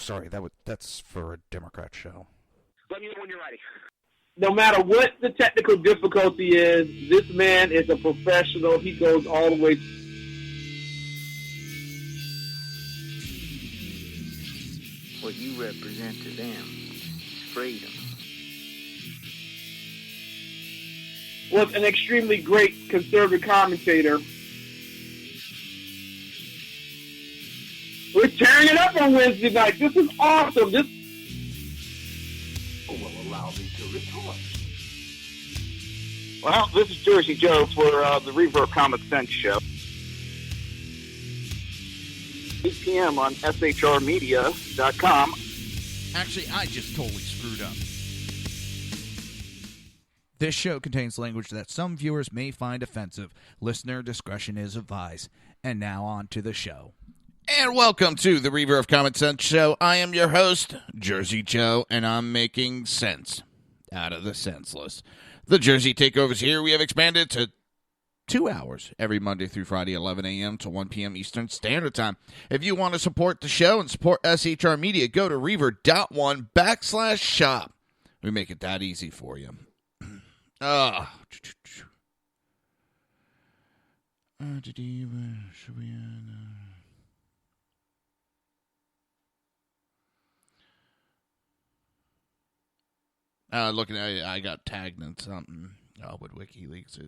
sorry, that's for a Democrat show. Let me know when you're ready. No matter what the technical difficulty is, this man is a professional. He goes all the way. What you represent to them is freedom. Was an extremely great conservative commentator. We're tearing it up on Wednesday night. This is awesome. This will allow me to retort. Well, this is Jersey Joe for the Reaver of Common Sense show. 8 p.m. on shrmedia.com. Actually, I just totally screwed up. This show contains language that some viewers may find offensive. Listener discretion is advised. And now on to the show. And welcome to the Reaver of Common Sense show. I am your host, Jersey Joe, and I'm making sense out of the senseless. The Jersey Takeovers here, we have expanded to 2 hours every Monday through Friday, 11 a.m. to 1 p.m. Eastern Standard Time. If you want to support the show and support SHR Media, go to reaver.one/shop. We make it that easy for you. Looking at it, I got tagged in something with WikiLeaks.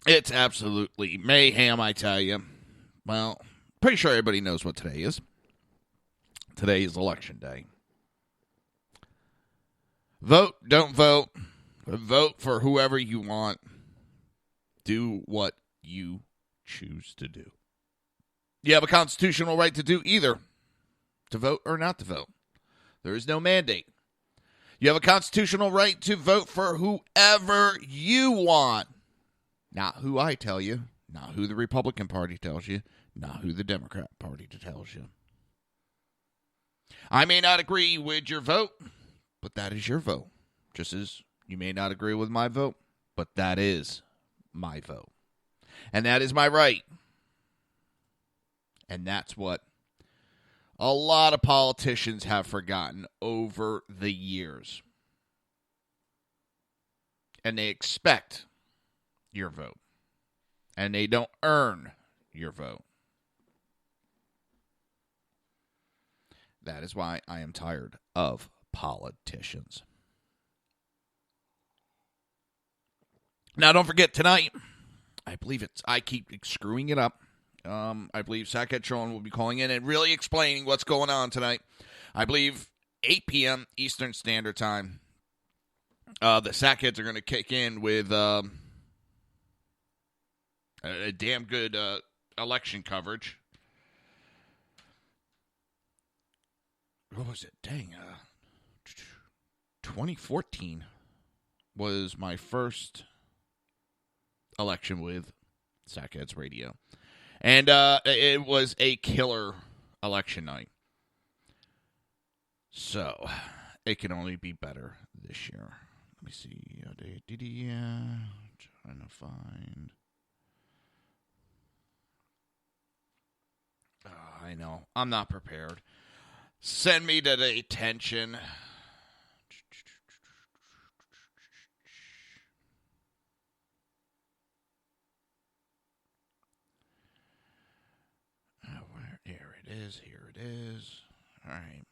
It's absolutely mayhem, I tell you. Well, pretty sure everybody knows what today is. Today is election day. Vote, don't vote. Vote for whoever you want. Do what you choose to do. You have a constitutional right to do either. To vote or not to vote. There is no mandate. You have a constitutional right to vote for whoever you want. Not who I tell you. Not who the Republican Party tells you. Not who the Democrat Party tells you. I may not agree with your vote, but that is your vote. Just as you may not agree with my vote, but that is my vote. And that is my right. And that's what a lot of politicians have forgotten over the years. And they expect your vote. And they don't earn your vote. That is why I am tired of politicians. Now, don't forget, tonight, I keep screwing it up. I believe Sackhead Sean will be calling in and really explaining what's going on tonight. I believe 8 p.m. Eastern Standard Time. The Sackheads are going to kick in with a damn good election coverage. What was it? Dang. 2014 was my first election with Sackheads Radio. And it was a killer election night. So, it can only be better this year. Let me see. Trying to find. I know. I'm not prepared. Send me to the attention. Here it is. All right.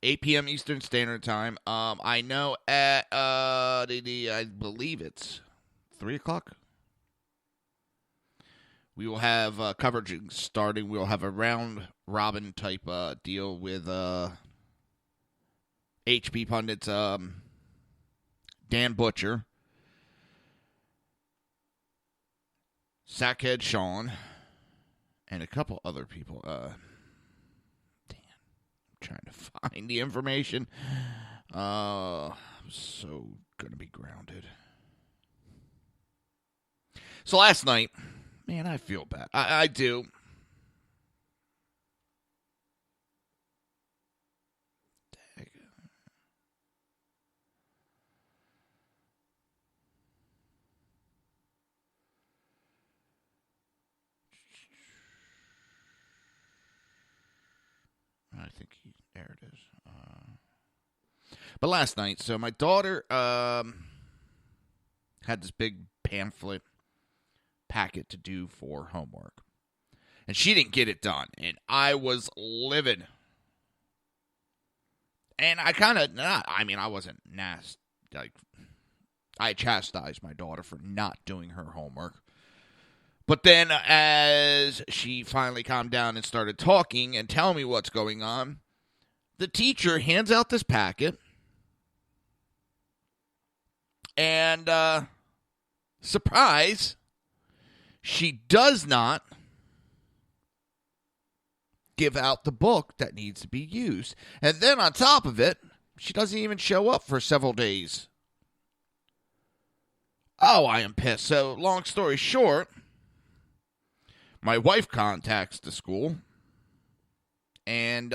8 p.m. Eastern Standard Time. I know at, I believe it's 3 o'clock. We will have coverage starting. We'll have a round-robin type deal with HP pundits Dan Butcher, Sackhead Sean, and a couple other people. I'm trying to find the information. I'm so going to be grounded. So last night, man, I feel bad. I do. there it is. But last night, so my daughter had this big pamphlet packet to do for homework. And she didn't get it done. And I was livid. And I kind of, I wasn't nasty. Like, I chastised my daughter for not doing her homework. But then as she finally calmed down and started talking and telling me what's going on, the teacher hands out this packet. And, surprise, she does not give out the book that needs to be used. And then on top of it, she doesn't even show up for several days. Oh, I am pissed. So, long story short, my wife contacts the school, and,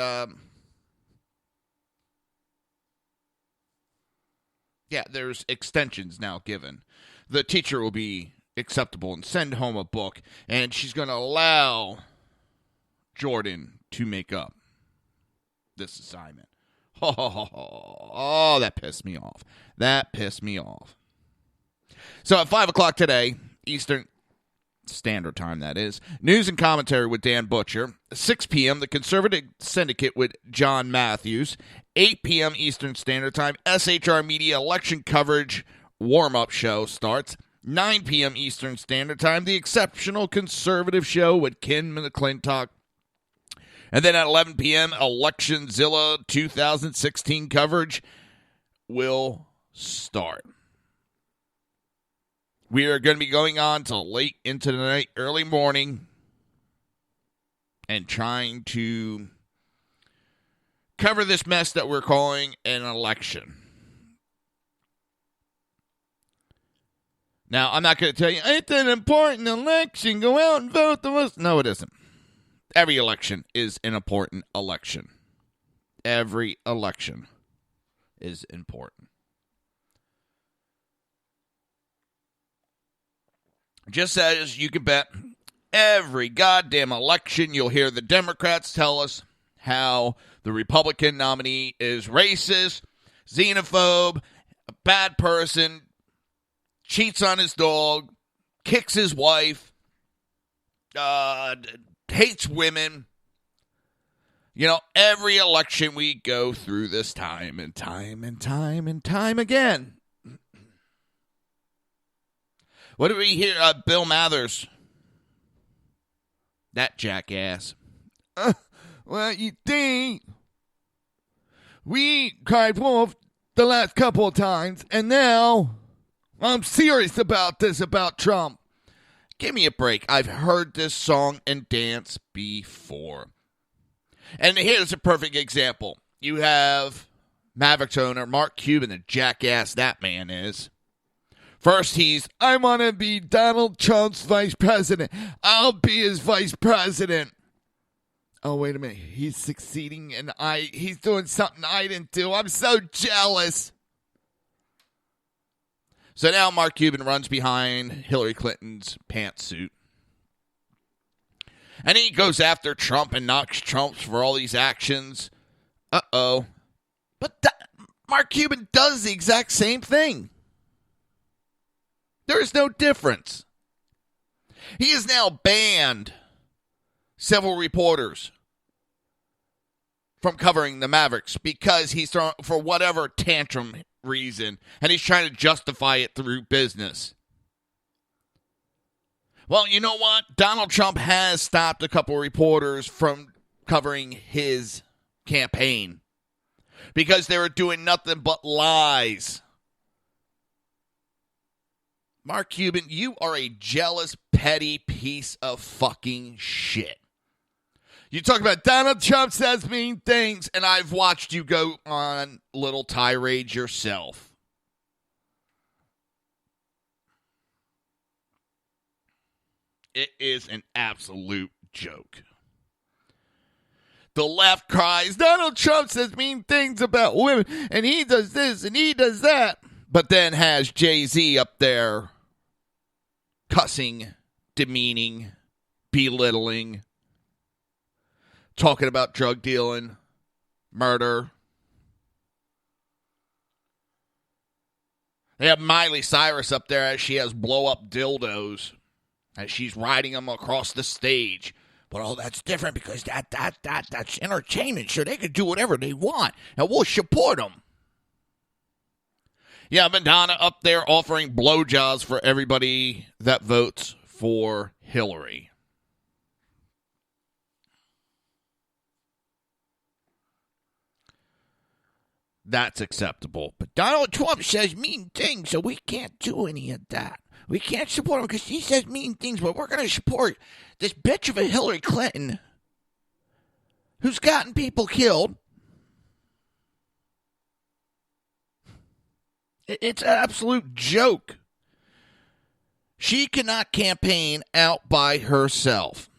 there's extensions now given. The teacher will be acceptable and send home a book, and she's going to allow Jordan to make up this assignment. Oh, that pissed me off. So at 5 o'clock today, Eastern Standard Time, that is, news and commentary with Dan Butcher. 6 p.m., the Conservative Syndicate with John Matthews. 8 p.m. Eastern Standard Time, SHR Media election coverage warm-up show starts. 9 p.m. Eastern Standard Time, the Exceptional Conservative Show with Ken McClintock. And then at 11 p.m., Electionzilla 2016 coverage will start. We are going to be going on till late into the night, early morning, and trying to cover this mess that we're calling an election. Now, I'm not going to tell you, it's an important election, go out and vote the most. No, it isn't. Every election is an important election. Every election is important. Just as you can bet, every goddamn election you'll hear the Democrats tell us how the Republican nominee is racist, xenophobe, a bad person, cheats on his dog, kicks his wife, hates women. You know, every election we go through this time and time and time and time again. What do we hear? Bill Mathers. That jackass. Well, you think we cried wolf the last couple of times, and now I'm serious about this, about Trump. Give me a break. I've heard this song and dance before. And here's a perfect example. You have Mavericks owner Mark Cuban, the jackass that man is. First, I want to be Donald Trump's vice president. I'll be his vice president. Oh, wait a minute. He's succeeding, and he's doing something I didn't do. I'm so jealous. So now Mark Cuban runs behind Hillary Clinton's pantsuit. And he goes after Trump and knocks Trump for all these actions. Uh-oh. But Mark Cuban does the exact same thing. There is no difference. He has now banned several reporters from covering the Mavericks because he's thrown for whatever tantrum reason, and he's trying to justify it through business. Well, you know what? Donald Trump has stopped a couple reporters from covering his campaign because they were doing nothing but lies. Mark Cuban, you are a jealous, petty piece of fucking shit. You talk about Donald Trump says mean things, and I've watched you go on little tirades yourself. It is an absolute joke. The left cries, Donald Trump says mean things about women, and he does this, and he does that. But then has Jay-Z up there cussing, demeaning, belittling, talking about drug dealing, murder. They have Miley Cyrus up there as she has blow-up dildos as she's riding them across the stage. But that's different because that's entertainment. Sure, they can do whatever they want, and we'll support them. Yeah, Madonna up there offering blowjobs for everybody that votes for Hillary. That's acceptable. But Donald Trump says mean things, so we can't do any of that. We can't support him because he says mean things, but we're going to support this bitch of a Hillary Clinton who's gotten people killed. It's an absolute joke. She cannot campaign out by herself.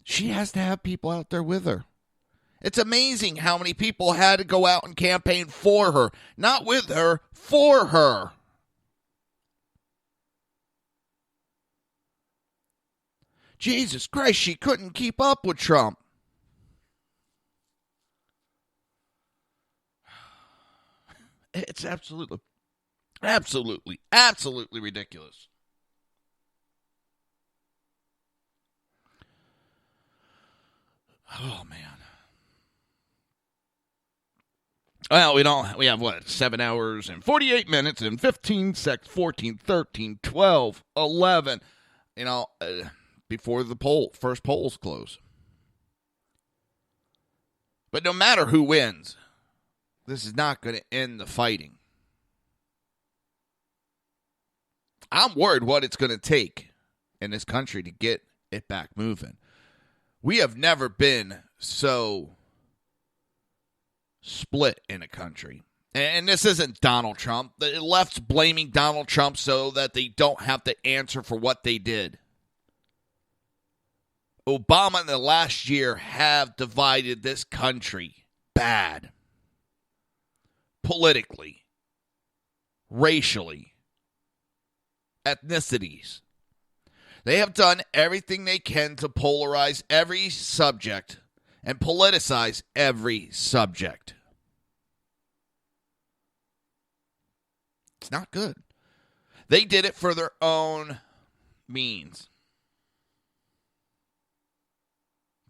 She has to have people out there with her. It's amazing how many people had to go out and campaign for her. Not with her, for her. Jesus Christ, she couldn't keep up with Trump. It's absolutely ridiculous. Oh, man. Well, we have what, 7 hours and 48 minutes and 15 seconds, 14, 13, 12, 11, before the first polls close. But no matter who wins, this is not going to end the fighting. I'm worried what it's going to take in this country to get it back moving. We have never been so split in a country. And this isn't Donald Trump. The left's blaming Donald Trump so that they don't have to answer for what they did. Obama in the last year have divided this country bad. Politically, racially, ethnicities. They have done everything they can to polarize every subject and politicize every subject. It's not good. They did it for their own means.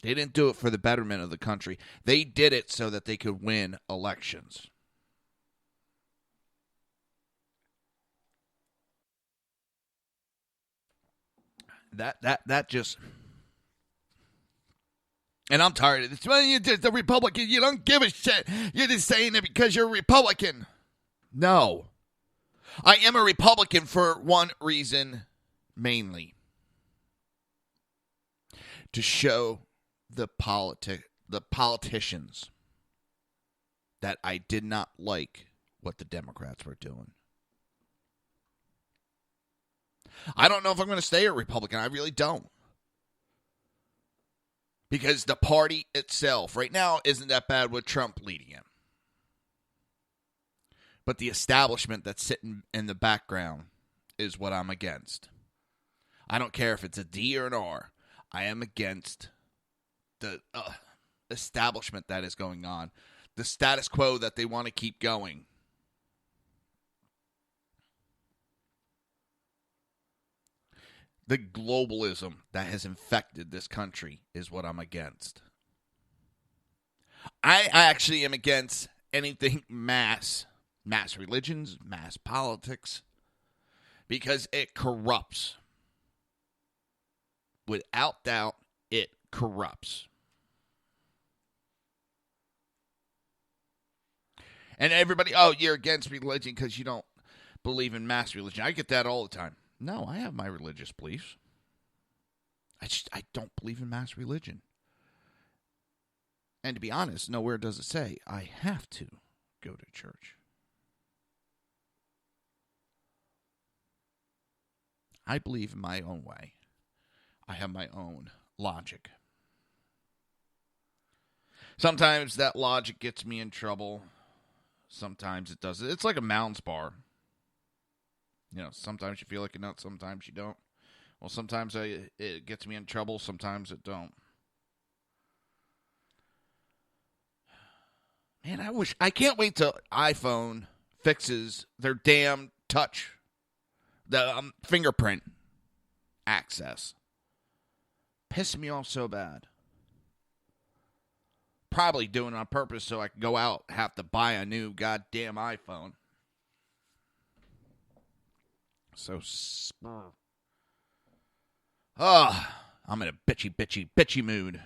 They didn't do it for the betterment of the country. They did it so that they could win elections. That just... And I'm tired of this. Well, you're just a Republican. You don't give a shit. You're just saying it because you're a Republican. No. I am a Republican for one reason, mainly. To show the politicians that I did not like what the Democrats were doing. I don't know if I'm going to stay a Republican. I really don't. Because the party itself right now isn't that bad with Trump leading it. But the establishment that's sitting in the background is what I'm against. I don't care if it's a D or an R. I am against the establishment that is going on. The status quo that they want to keep going. The globalism that has infected this country is what I'm against. I actually am against anything mass religions, mass politics, because it corrupts. Without doubt, it corrupts. And everybody, you're against religion because you don't believe in mass religion. I get that all the time. No, I have my religious beliefs. I don't believe in mass religion. And to be honest, nowhere does it say I have to go to church. I believe in my own way. I have my own logic. Sometimes that logic gets me in trouble. Sometimes it doesn't. It's like a Mounds bar. Sometimes you feel like a nut, sometimes you don't. Well, sometimes it gets me in trouble, sometimes it don't. Man, I can't wait till iPhone fixes their damn touch, the fingerprint access. Pissed me off so bad. Probably doing it on purpose so I can go out, have to buy a new goddamn iPhone. So, I'm in a bitchy mood.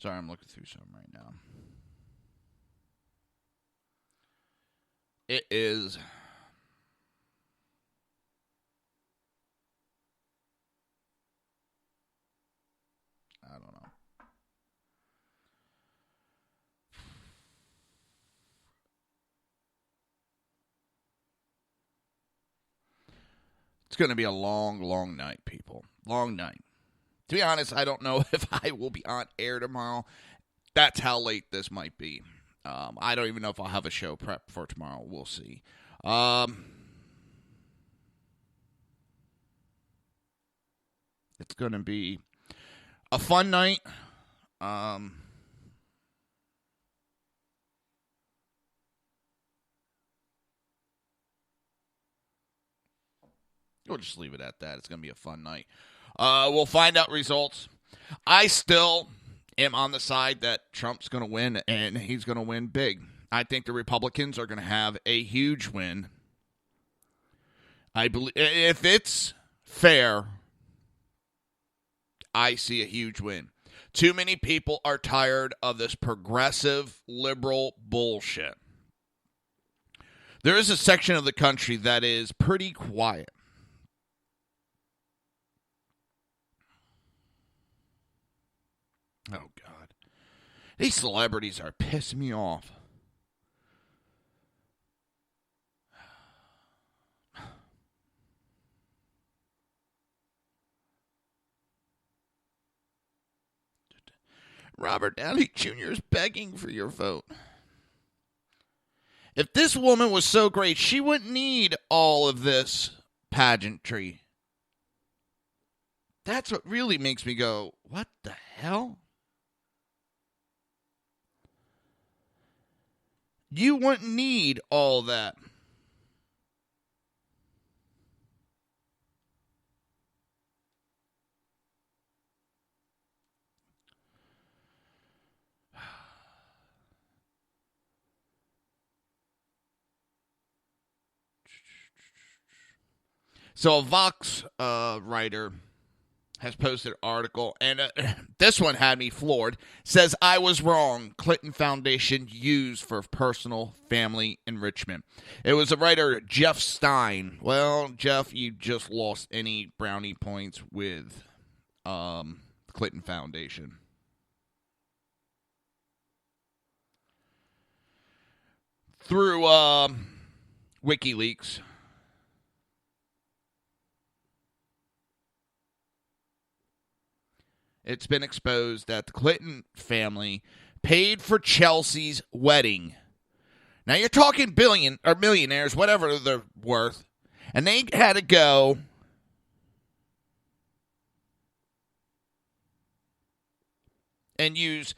Sorry, I'm looking through something right now. It is I don't know. It's going to be a long, long night, people. Long night. To be honest, I don't know if I will be on air tomorrow. That's how late this might be. I don't even know if I'll have a show prep for tomorrow. We'll see. It's going to be a fun night. We'll just leave it at that. It's going to be a fun night. We'll find out results. I still am on the side that Trump's going to win, and he's going to win big. I think the Republicans are going to have a huge win. I believe if it's fair, I see a huge win. Too many people are tired of this progressive liberal bullshit. There is a section of the country that is pretty quiet. Oh, God. These celebrities are pissing me off. Robert Downey Jr. is begging for your vote. If this woman was so great, she wouldn't need all of this pageantry. That's what really makes me go, what the hell? You wouldn't need all that. So a Vox writer has posted an article, and this one had me floored. Says, I was wrong. Clinton Foundation used for personal family enrichment. It was a writer, Jeff Stein. Well, Jeff, you just lost any brownie points with Clinton Foundation. Through WikiLeaks, it's been exposed that the Clinton family paid for Chelsea's wedding. Now you're talking billion or millionaires, whatever they're worth, and they had to go and use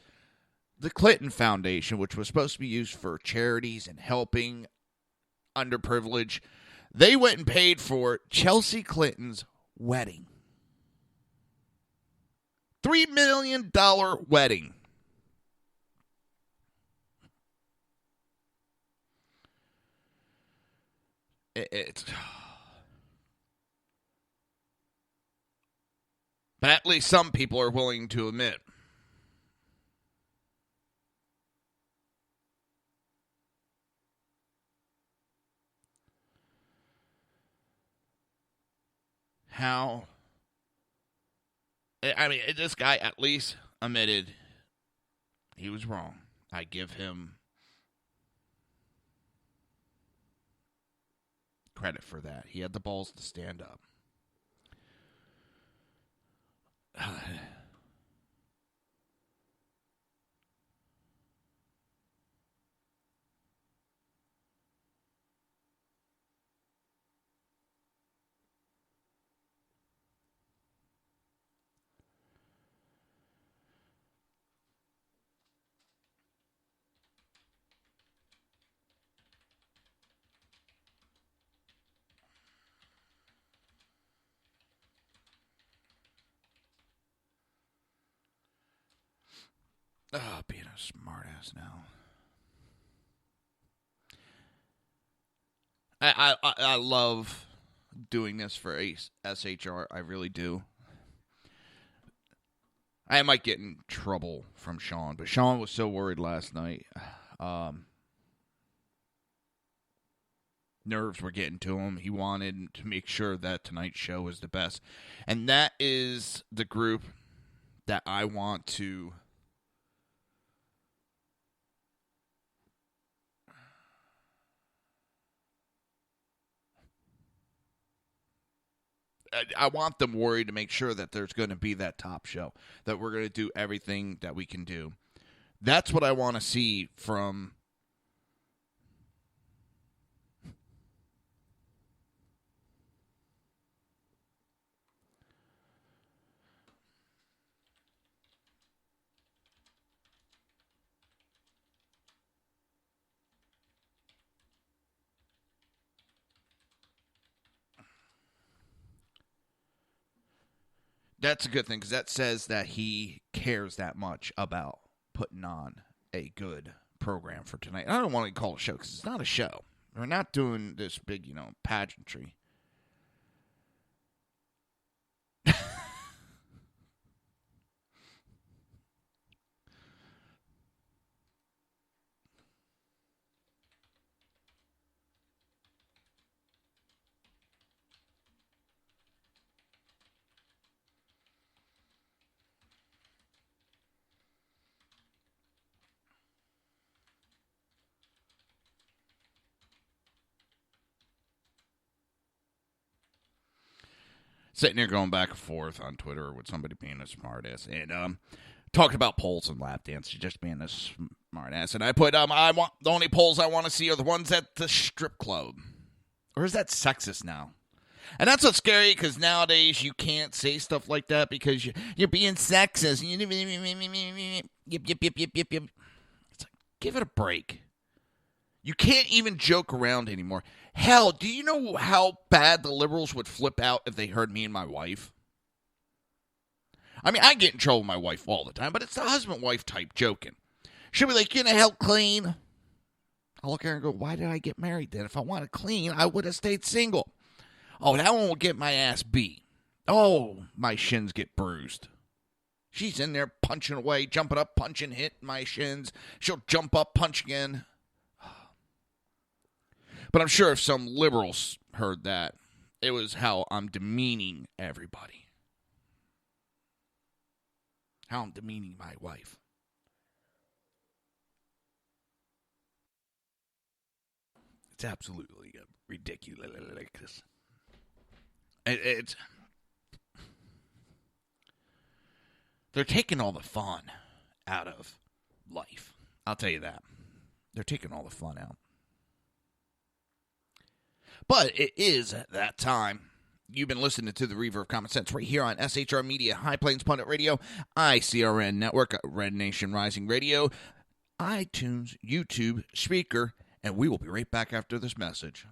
the Clinton Foundation, which was supposed to be used for charities and helping underprivileged. They went and paid for Chelsea Clinton's wedding. $3 million wedding. It's... But at least some people are willing to admit. How... I mean, this guy at least admitted he was wrong. I give him credit for that. He had the balls to stand up. Being a smartass now. I love doing this for SHR. I really do. I might get in trouble from Sean, but Sean was so worried last night. Nerves were getting to him. He wanted to make sure that tonight's show was the best. And that is the group that I want to... I want them worried to make sure that there's going to be that top show, that we're going to do everything that we can do. That's what I want to see from... That's a good thing, because that says that he cares that much about putting on a good program for tonight. I don't want to call it a show, because it's not a show. We're not doing this big, pageantry. Sitting here going back and forth on Twitter with somebody being a smartass, and talking about polls and lap dances, just being a smartass. And I put, the only polls I want to see are the ones at the strip club. Or is that sexist now? And that's what's scary, because nowadays you can't say stuff like that because you're being sexist. Yip. It's like, give it a break. You can't even joke around anymore. Hell, do you know how bad the liberals would flip out if they heard me and my wife? I mean, I get in trouble with my wife all the time, but it's the husband-wife type joking. She'll be like, you gonna help clean? I'll look at her and go, why did I get married then? If I wanted to clean, I would have stayed single. Oh, that one will get my ass beat. Oh, my shins get bruised. She's in there punching away, jumping up, punching, hitting my shins. She'll jump up, punch again. But I'm sure if some liberals heard that, it was how I'm demeaning everybody. How I'm demeaning my wife. It's absolutely ridiculous. They're taking all the fun out of life. I'll tell you that. They're taking all the fun out. But it is that time. You've been listening to the Reaver of Common Sense right here on SHR Media, High Plains Pundit Radio, ICRN Network, Red Nation Rising Radio, iTunes, YouTube, Speaker, and we will be right back after this message.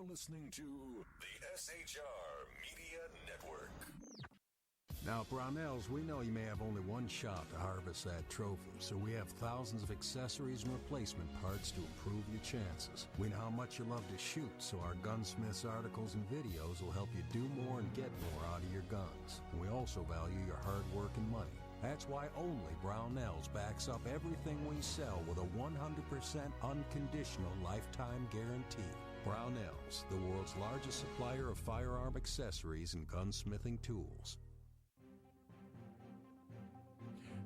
Listening to the SHR Media Network. Now, Brownells, we know you may have only one shot to harvest that trophy, so we have thousands of accessories and replacement parts to improve your chances. We know how much you love to shoot, so our Gunsmiths articles and videos will help you do more and get more out of your guns. We also value your hard work and money. That's why only Brownells backs up everything we sell with a 100% unconditional lifetime guarantee. Brownells, the world's largest supplier of firearm accessories and gunsmithing tools.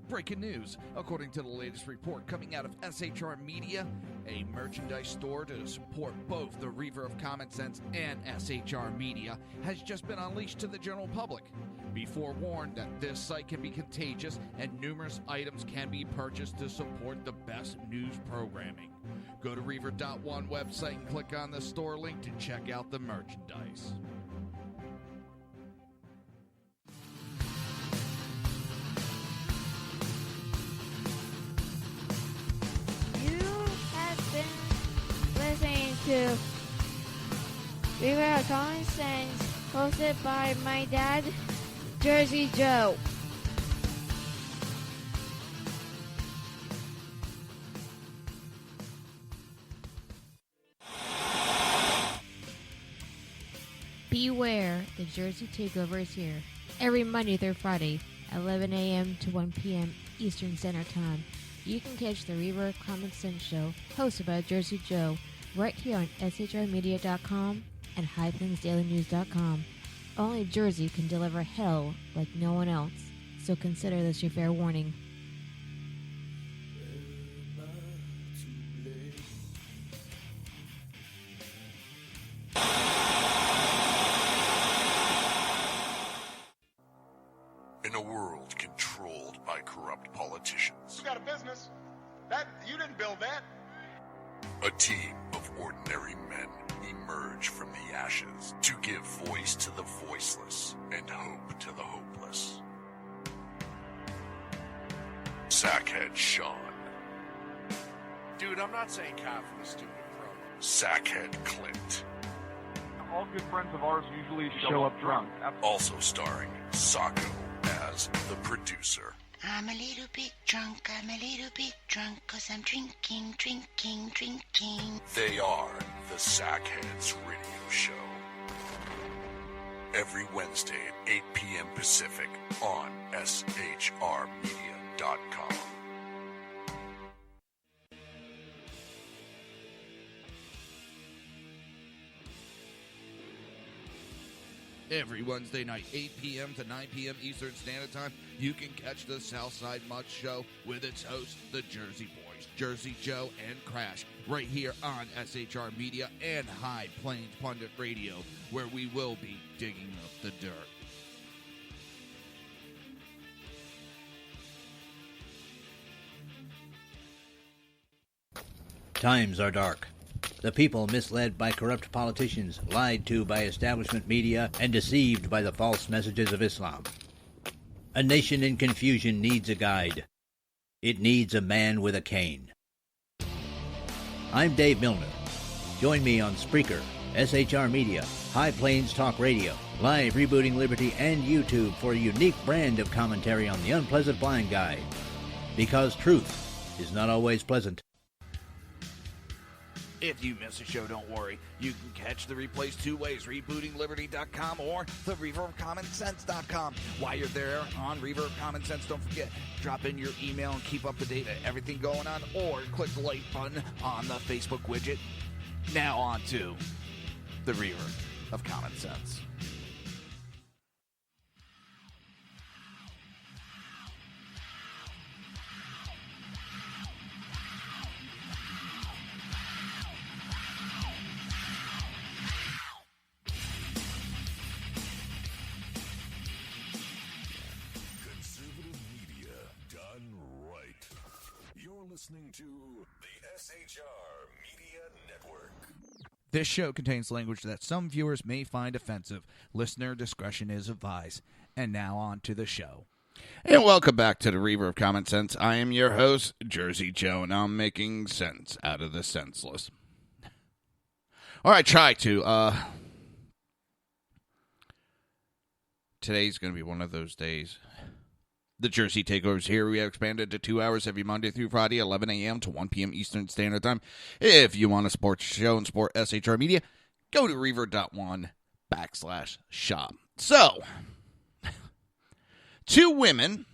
Breaking news. According to the latest report coming out of SHR Media, a merchandise store to support both the Reaver of Common Sense and SHR Media has just been unleashed to the general public. Be forewarned that this site can be contagious and numerous items can be purchased to support the best news programming. Go to Reaver.one website and click on the store link to check out the merchandise. Listening to Reaver of Common Sense, hosted by my dad, Jersey Joe. Beware, the Jersey Takeover is here. Every Monday through Friday, 11 a.m. to 1 p.m. Eastern Standard Time. You can catch the Reaver of Common Sense show, hosted by Jersey Joe, right here on shrmedia.com and highplainsdailynews.com. Only Jersey can deliver hell like no one else, so consider this your fair warning. In a world controlled by corrupt politicians, You got a business. That you didn't build that. a team of ordinary men emerge from the ashes to give voice to the voiceless and hope to the hopeless. Sackhead Sean. Dude, I'm not saying cop for the stupid pro. Sackhead Clint. All good friends of ours usually show up drunk. Also starring Sacco as the producer. I'm a little bit drunk, 'cause I'm drinking. They are the Sackheads Radio Show. Every Wednesday at 8 p.m. Pacific on shrmedia.com. Every Wednesday night, 8 p.m. to 9 p.m. Eastern Standard Time, you can catch the Southside Mutt Show with its hosts, the Jersey Boys, Jersey Joe and Crash, right here on SHR Media and High Plains Pundit Radio, where we will be digging up the dirt. Times are dark. The people misled by corrupt politicians, lied to by establishment media, and deceived by the false messages of Islam. A nation in confusion needs a guide. It needs a man with a cane. I'm Dave Milner. Join me on Spreaker, SHR Media, High Plains Talk Radio, Live Rebooting Liberty, and YouTube for a unique brand of commentary on the unpleasant blind guide. Because truth is not always pleasant. If you miss a show, don't worry. You can catch the replays two ways, rebootingliberty.com or the reaverofcommonsense.com. While you're there on Reaver of Common Sense, don't forget, drop in your email and keep up to date on everything going on, or click the like button on the Facebook widget. Now on to the Reaver of Common Sense. Listening to the SHR Media Network. This show contains language that some viewers may find offensive. Listener discretion is advised. And now on to the show. And welcome back to the Reaver of Common Sense. I am your host, Jersey Joe, and I'm making sense out of the senseless. Or I try to. Today's going to be one of those days. The Jersey Takeover is here. We have expanded to 2 hours every Monday through Friday, 11 a.m. to 1 p.m. Eastern Standard Time. If you want a sports show and support SHR Media, go to Reaver.one/shop. So, two women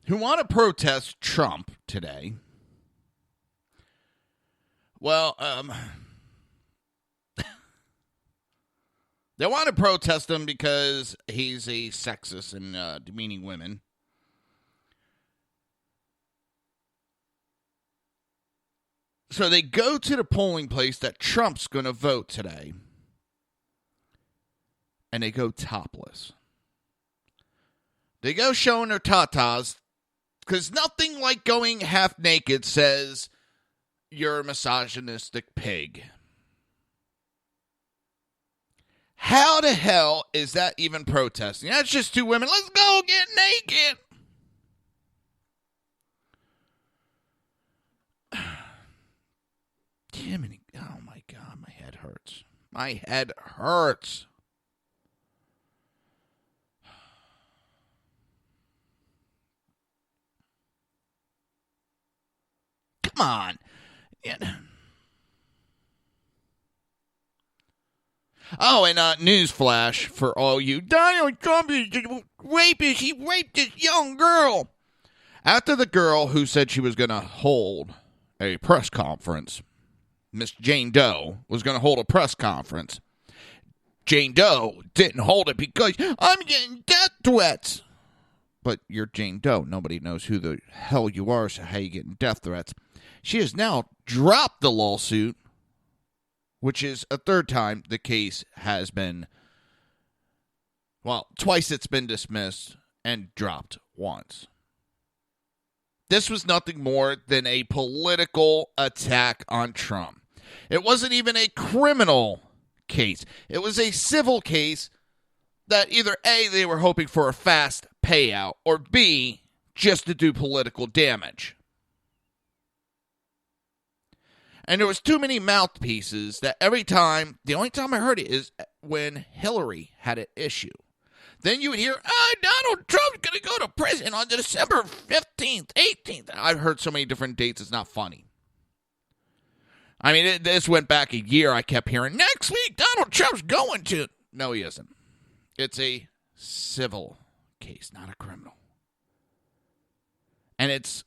who want to protest Trump today. Well, they want to protest him because he's a sexist and demeaning women. So they go to the polling place that Trump's going to vote today, and they go topless. They go showing their tatas, because nothing like going half naked says you're a misogynistic pig. How the hell is that even protesting? That's just two women. Let's go get naked. Jiminy, oh my God, my head hurts. My head hurts. Come on. Yeah. Oh, and newsflash for all you. Donald Trump is a rapist. He raped this young girl. After the girl who said she was going to hold a press conference, Miss Jane Doe was going to hold a press conference. Jane Doe didn't hold it because I'm getting death threats. But you're Jane Doe. Nobody knows who the hell you are, so how you getting death threats. She has now dropped the lawsuit, which is a third time the case has been, well, twice it's been dismissed and dropped once. This was nothing more than a political attack on Trump. It wasn't even a criminal case. It was a civil case that either A, they were hoping for a fast payout, or B, just to do political damage. And there was too many mouthpieces that every time, the only time I heard it is when Hillary had an issue. Then you would hear, Donald Trump's going to go to prison on December 15th, 18th. I've heard so many different dates, it's not funny. I mean, this went back a year. I kept hearing, next week, Donald Trump's going to. No, he isn't. It's a civil case, not a criminal. And it's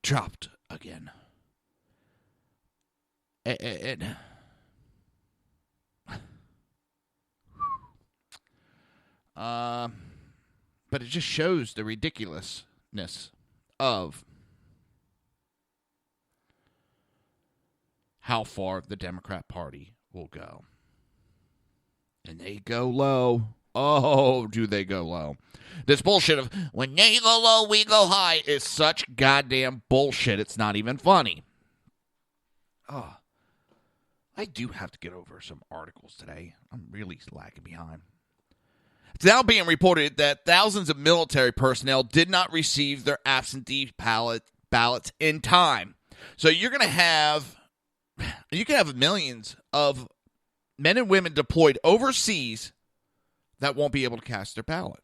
dropped again. But it just shows the ridiculousness of how far the Democrat Party will go. And they go low. Oh, do they go low. This bullshit of, when they go low, we go high, is such goddamn bullshit. It's not even funny. Oh, I do have to get over some articles today. I'm really lagging behind. It's now being reported that thousands of military personnel did not receive their absentee ballots in time. So you can have millions of men and women deployed overseas that won't be able to cast their ballot.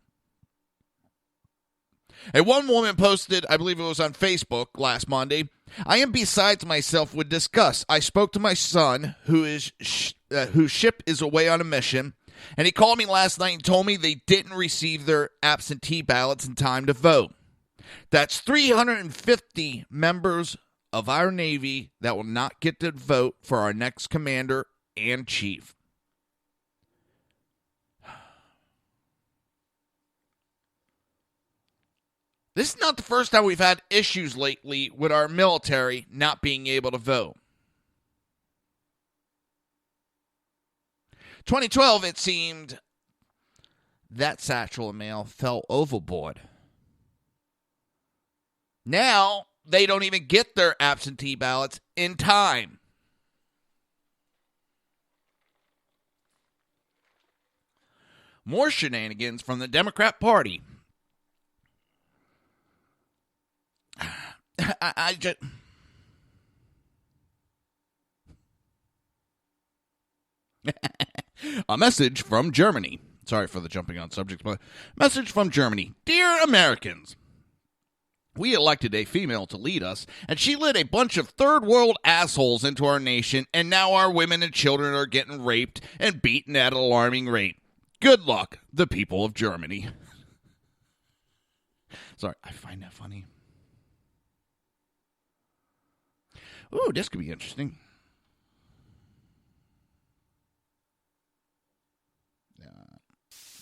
And one woman posted, I believe it was on Facebook last Monday, I am besides myself with disgust. I spoke to my son, whose ship is away on a mission, and he called me last night and told me they didn't receive their absentee ballots in time to vote. That's 350 members of our Navy that will not get to vote for our next commander and chief. This is not the first time we've had issues lately with our military not being able to vote. 2012, it seemed that satchel of mail fell overboard. Now, they don't even get their absentee ballots in time. More shenanigans from the Democrat Party. I just... A message from Germany. Sorry for the jumping on subjects, but message from Germany. Dear Americans, we elected a female to lead us, and she led a bunch of third world assholes into our nation, and now our women and children are getting raped and beaten at an alarming rate. Good luck, the people of Germany. Sorry, I find that funny. Ooh, this could be interesting.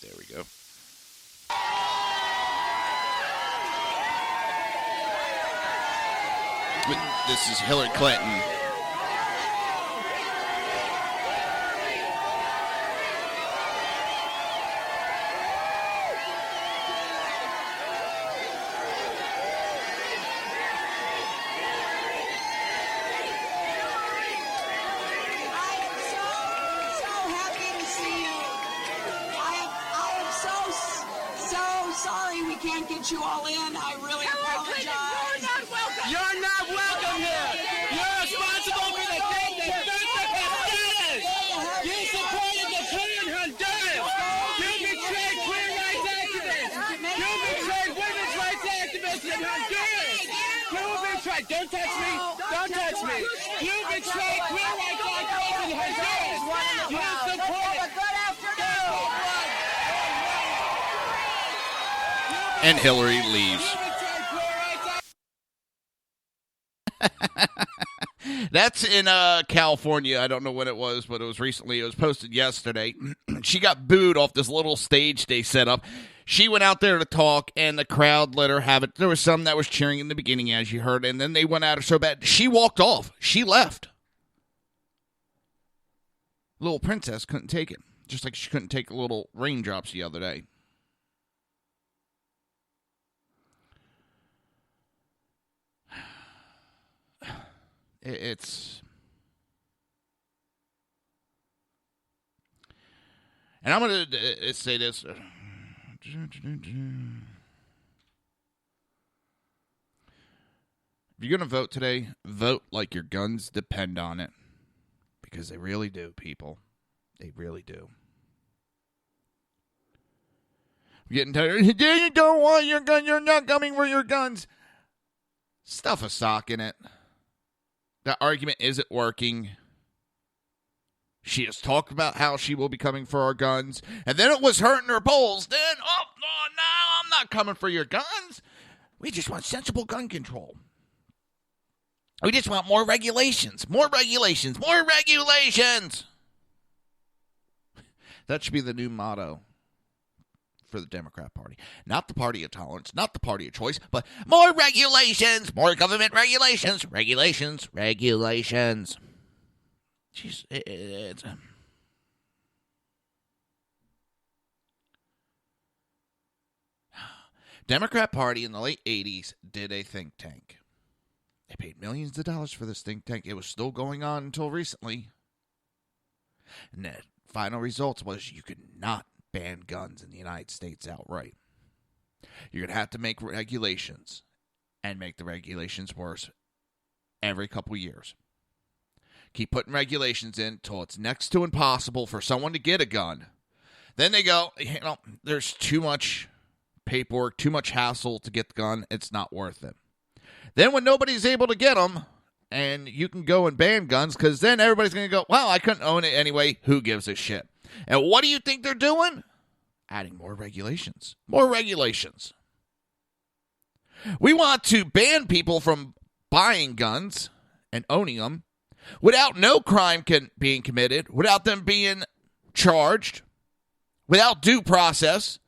There we go. This is Hillary Clinton. Can't get you all in. I really apologize. You're not welcome here. You're responsible for the thing that Vincent Honduras. You supported the coup in Honduras. You betrayed queer rights activists. You betrayed women's rights activists in Honduras. You betrayed. Don't touch me. Don't touch me. You betrayed queer rights activists in Honduras. You supported. Good afternoon. And Hillary leaves. That's in California. I don't know when it was, but it was recently. It was posted yesterday. She got booed off this little stage they set up. She went out there to talk, and the crowd let her have it. There was some that was cheering in the beginning, as you heard, and then they went at her so bad. She walked off. She left. Little princess couldn't take it, just like she couldn't take little raindrops the other day. It's... And I'm going to say this. If you're going to vote today, vote like your guns depend on it. Because they really do, people. They really do. I'm getting tired. You don't want your gun. You're not coming for your guns. Stuff a sock in it. That argument isn't working. She has talked about how she will be coming for our guns. And then it was hurting her polls. Then, no, I'm not coming for your guns. We just want sensible gun control. We just want more regulations. More regulations. More regulations. That should be the new motto for the Democrat Party. Not the party of tolerance, not the party of choice, but more regulations, more government regulations, regulations. Jeez, it's... Democrat Party in the late 80s did a think tank. They paid millions of dollars for this think tank. It was still going on until recently. And the final results was you could not ban guns in the United States outright. You're going to have to make regulations and make the regulations worse every couple years. Keep putting regulations in until it's next to impossible for someone to get a gun. Then they go, there's too much paperwork, too much hassle to get the gun. It's not worth it. Then when nobody's able to get them, and you can go and ban guns, because then everybody's going to go, well, I couldn't own it anyway. Who gives a shit? And what do you think they're doing? Adding more regulations. More regulations. We want to ban people from buying guns and owning them without no crime being committed, without them being charged, without due process,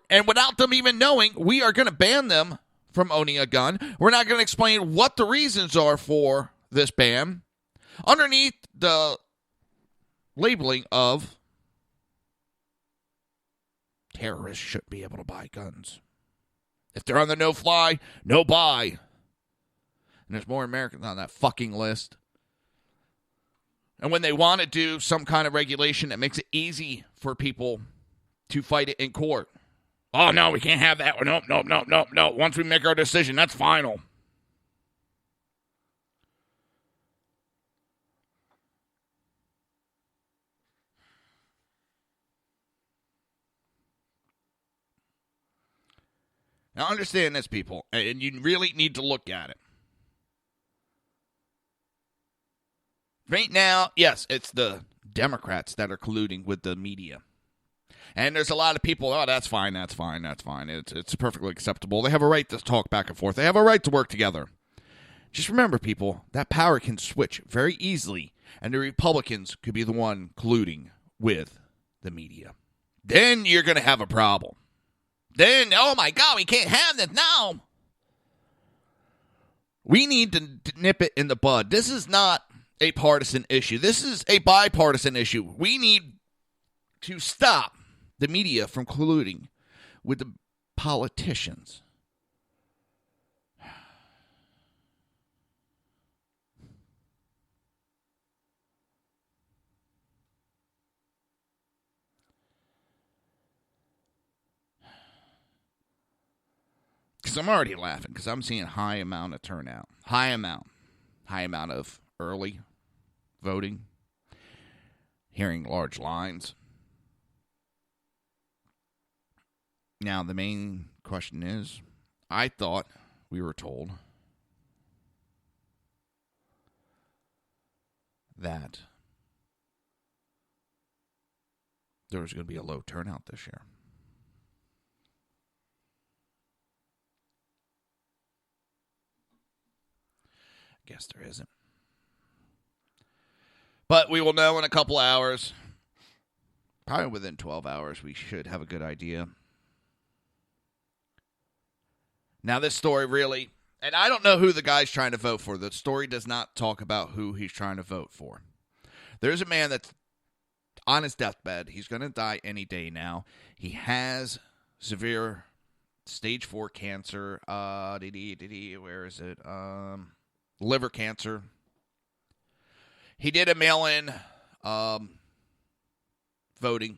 and without them even knowing we are going to ban them from owning a gun. We're not going to explain what the reasons are for this ban underneath the labeling of terrorists shouldn't be able to buy guns. If they're on the no-fly, no buy. And there's more Americans on that fucking list. And when they want to do some kind of regulation that makes it easy for people to fight it in court. Oh, no, we can't have that. No. Once we make our decision, that's final. Now, understand this, people, and you really need to look at it. Right now, yes, it's the Democrats that are colluding with the media. And there's a lot of people, that's fine. It's perfectly acceptable. They have a right to talk back and forth. They have a right to work together. Just remember, people, that power can switch very easily, and the Republicans could be the one colluding with the media. Then you're going to have a problem. Then, oh my God, we can't have this now. We need to nip it in the bud. This is not a partisan issue. This is a bipartisan issue. We need to stop the media from colluding with the politicians. Because I'm already laughing because I'm seeing a high amount of turnout. High amount of early voting. Hearing large lines. Now, the main question is, I thought we were told that there was going to be a low turnout this year. Guess there isn't. But we will know in a couple hours. Probably within 12 hours, we should have a good idea. Now, this story really, and I don't know who the guy's trying to vote for. The story does not talk about who he's trying to vote for. There's a man that's on his deathbed. He's going to die any day now. He has severe stage 4 cancer. Where is it? Liver cancer. He did a mail-in voting.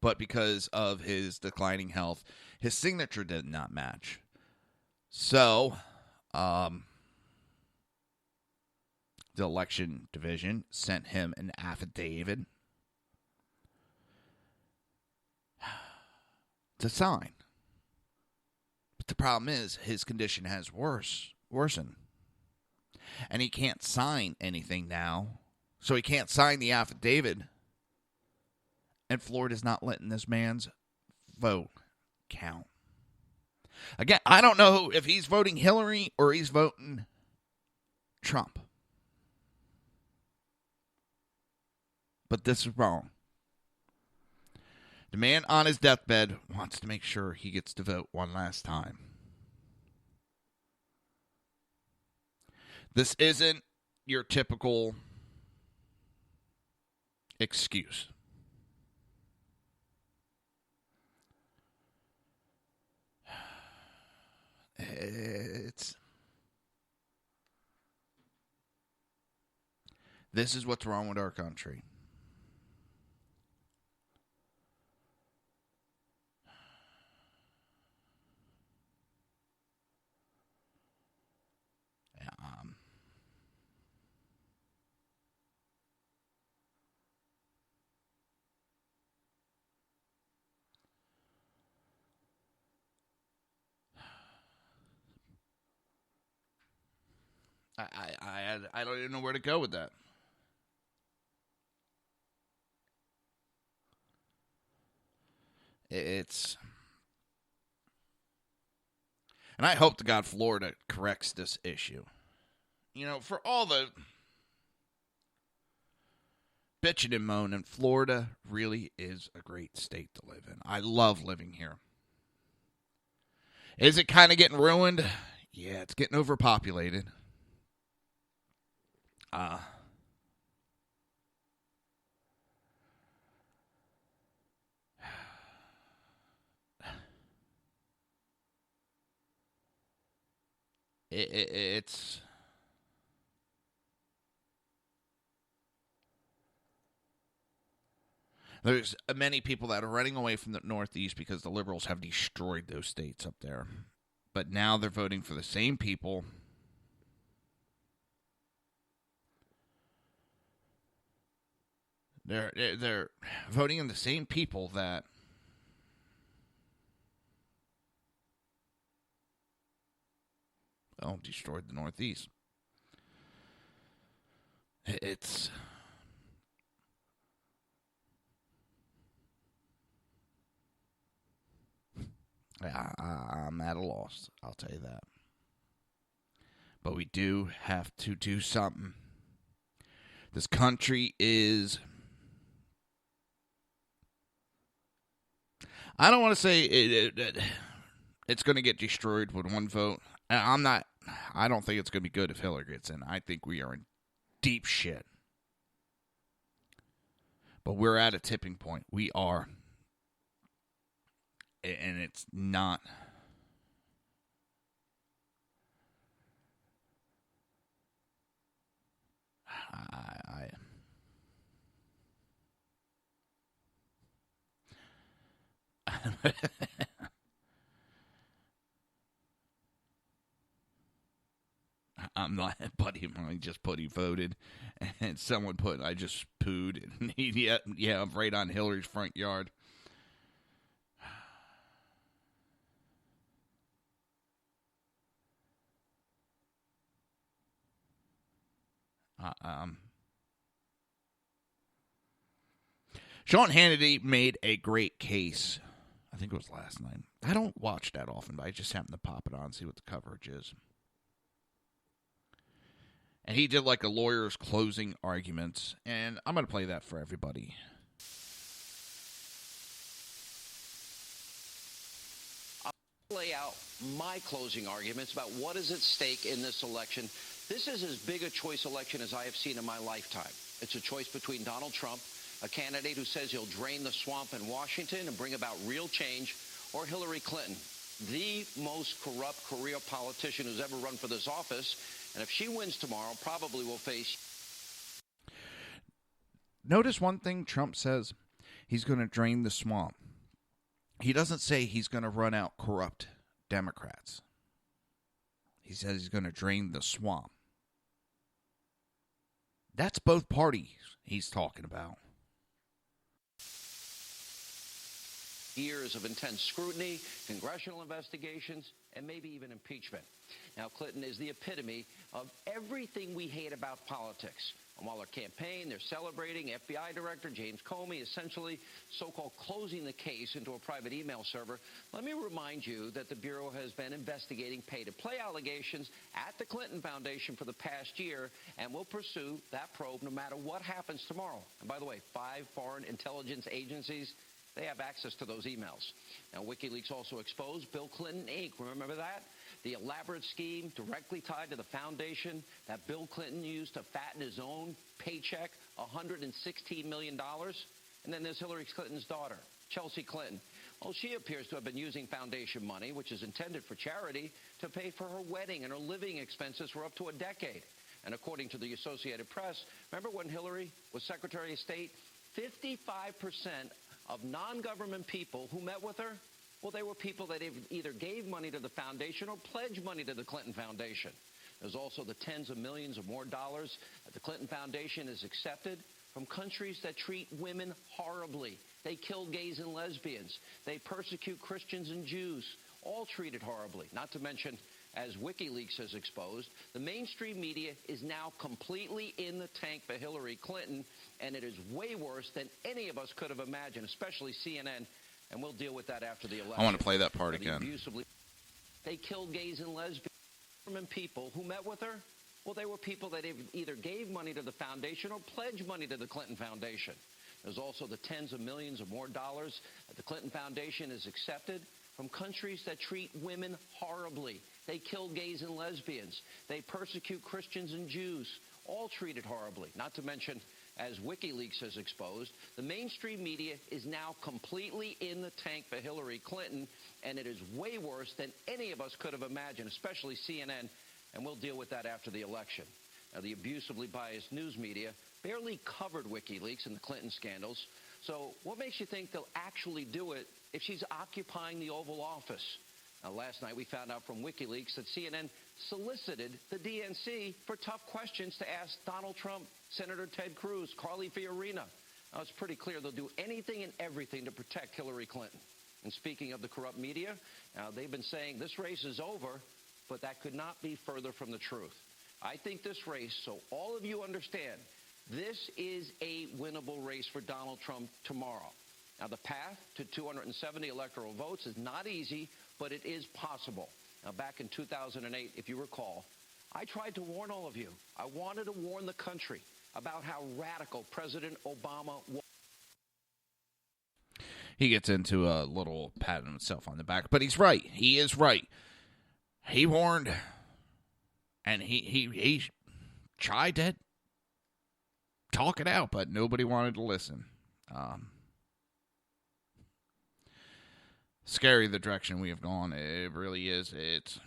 But because of his declining health, his signature did not match. So, the election division sent him an affidavit to sign. But the problem is his condition has worsened. And he can't sign anything now. So he can't sign the affidavit. And Florida's not letting this man's vote count. Again, I don't know if he's voting Hillary or he's voting Trump. But this is wrong. The man on his deathbed wants to make sure he gets to vote one last time. This isn't your typical excuse. This is what's wrong with our country. I don't even know where to go with that. It's... And I hope to God Florida corrects this issue. You know, for all the bitching and moaning, Florida really is a great state to live in. I love living here. Is it kind of getting ruined? Yeah, it's getting overpopulated. It's there's many people that are running away from the Northeast because the liberals have destroyed those states up there. But now they're voting for the same people. They're voting in the same people that destroyed the Northeast. It's I'm at a loss, I'll tell you that. But we do have to do something. This country is... I don't want to say it's going to get destroyed with one vote. I don't think it's going to be good if Hillary gets in. I think we are in deep shit. But we're at a tipping point. We are. And it's not... I'm not, a buddy of mine just put he voted, and someone put I just pooed, and yeah, I'm right on Hillary's front yard. Sean Hannity made a great case. I think it was last night. I don't watch that often, but I just happened to pop it on and see what the coverage is. And he did like a lawyer's closing arguments, and I'm going to play that for everybody. I'll lay out my closing arguments about what is at stake in this election. This is as big a choice election as I have seen in my lifetime. It's a choice between Donald Trump, a candidate who says he'll drain the swamp in Washington and bring about real change, or Hillary Clinton, the most corrupt career politician who's ever run for this office. And if she wins tomorrow, probably will face... Notice one thing Trump says. He's going to drain the swamp. He doesn't say he's going to run out corrupt Democrats. He says he's going to drain the swamp. That's both parties he's talking about. Years of intense scrutiny, congressional investigations, and maybe even impeachment. Now, Clinton is the epitome of everything we hate about politics. And while her campaign, they're celebrating FBI Director James Comey, essentially so-called closing the case into a private email server. Let me remind you that the Bureau has been investigating pay-to-play allegations at the Clinton Foundation for the past year and will pursue that probe no matter what happens tomorrow. And by the way, 5 foreign intelligence agencies, they have access to those emails. Now, WikiLeaks also exposed Bill Clinton, Inc. Remember that? The elaborate scheme directly tied to the foundation that Bill Clinton used to fatten his own paycheck, $116 million. And then there's Hillary Clinton's daughter, Chelsea Clinton. Well, she appears to have been using foundation money, which is intended for charity, to pay for her wedding and her living expenses for up to a decade. And according to the Associated Press, remember when Hillary was Secretary of State? 55% of non-government people who met with her, well, they were people that either gave money to the foundation or pledged money to the Clinton Foundation. There's also the tens of millions or more dollars that the Clinton Foundation has accepted from countries that treat women horribly. They kill gays and lesbians. They persecute Christians and Jews, all treated horribly. Not to mention, as WikiLeaks has exposed, the mainstream media is now completely in the tank for Hillary Clinton, and it is way worse than any of us could have imagined, especially CNN. And we'll deal with that after the election. I want to play that part again. They killed gays and lesbians. People who met with her, well, they were people that either gave money to the foundation or pledged money to the Clinton Foundation. There's also the tens of millions or more dollars that the Clinton Foundation has accepted from countries that treat women horribly. They kill gays and lesbians. They persecute Christians and Jews, all treated horribly. Not to mention, as WikiLeaks has exposed, the mainstream media is now completely in the tank for Hillary Clinton, and it is way worse than any of us could have imagined, especially CNN, and we'll deal with that after the election. Now, the abusively biased news media barely covered WikiLeaks and the Clinton scandals, so what makes you think they'll actually do it if she's occupying the Oval Office? Now, last night we found out from WikiLeaks that CNN solicited the DNC for tough questions to ask Donald Trump, Senator Ted Cruz, Carly Fiorina. Now, it's pretty clear they'll do anything and everything to protect Hillary Clinton. And speaking of the corrupt media, now they've been saying this race is over, but that could not be further from the truth. I think this race, so all of you understand, this is a winnable race for Donald Trump tomorrow. Now, the path to 270 electoral votes is not easy but it is possible. Now, back in 2008, if you recall, I tried to warn all of you. I wanted to warn the country about how radical President Obama was. He gets into a little pat himself on the back, but he's right. He is right. He warned, and he tried to talk it out, but nobody wanted to listen. Scary the direction we have gone. It really is. It's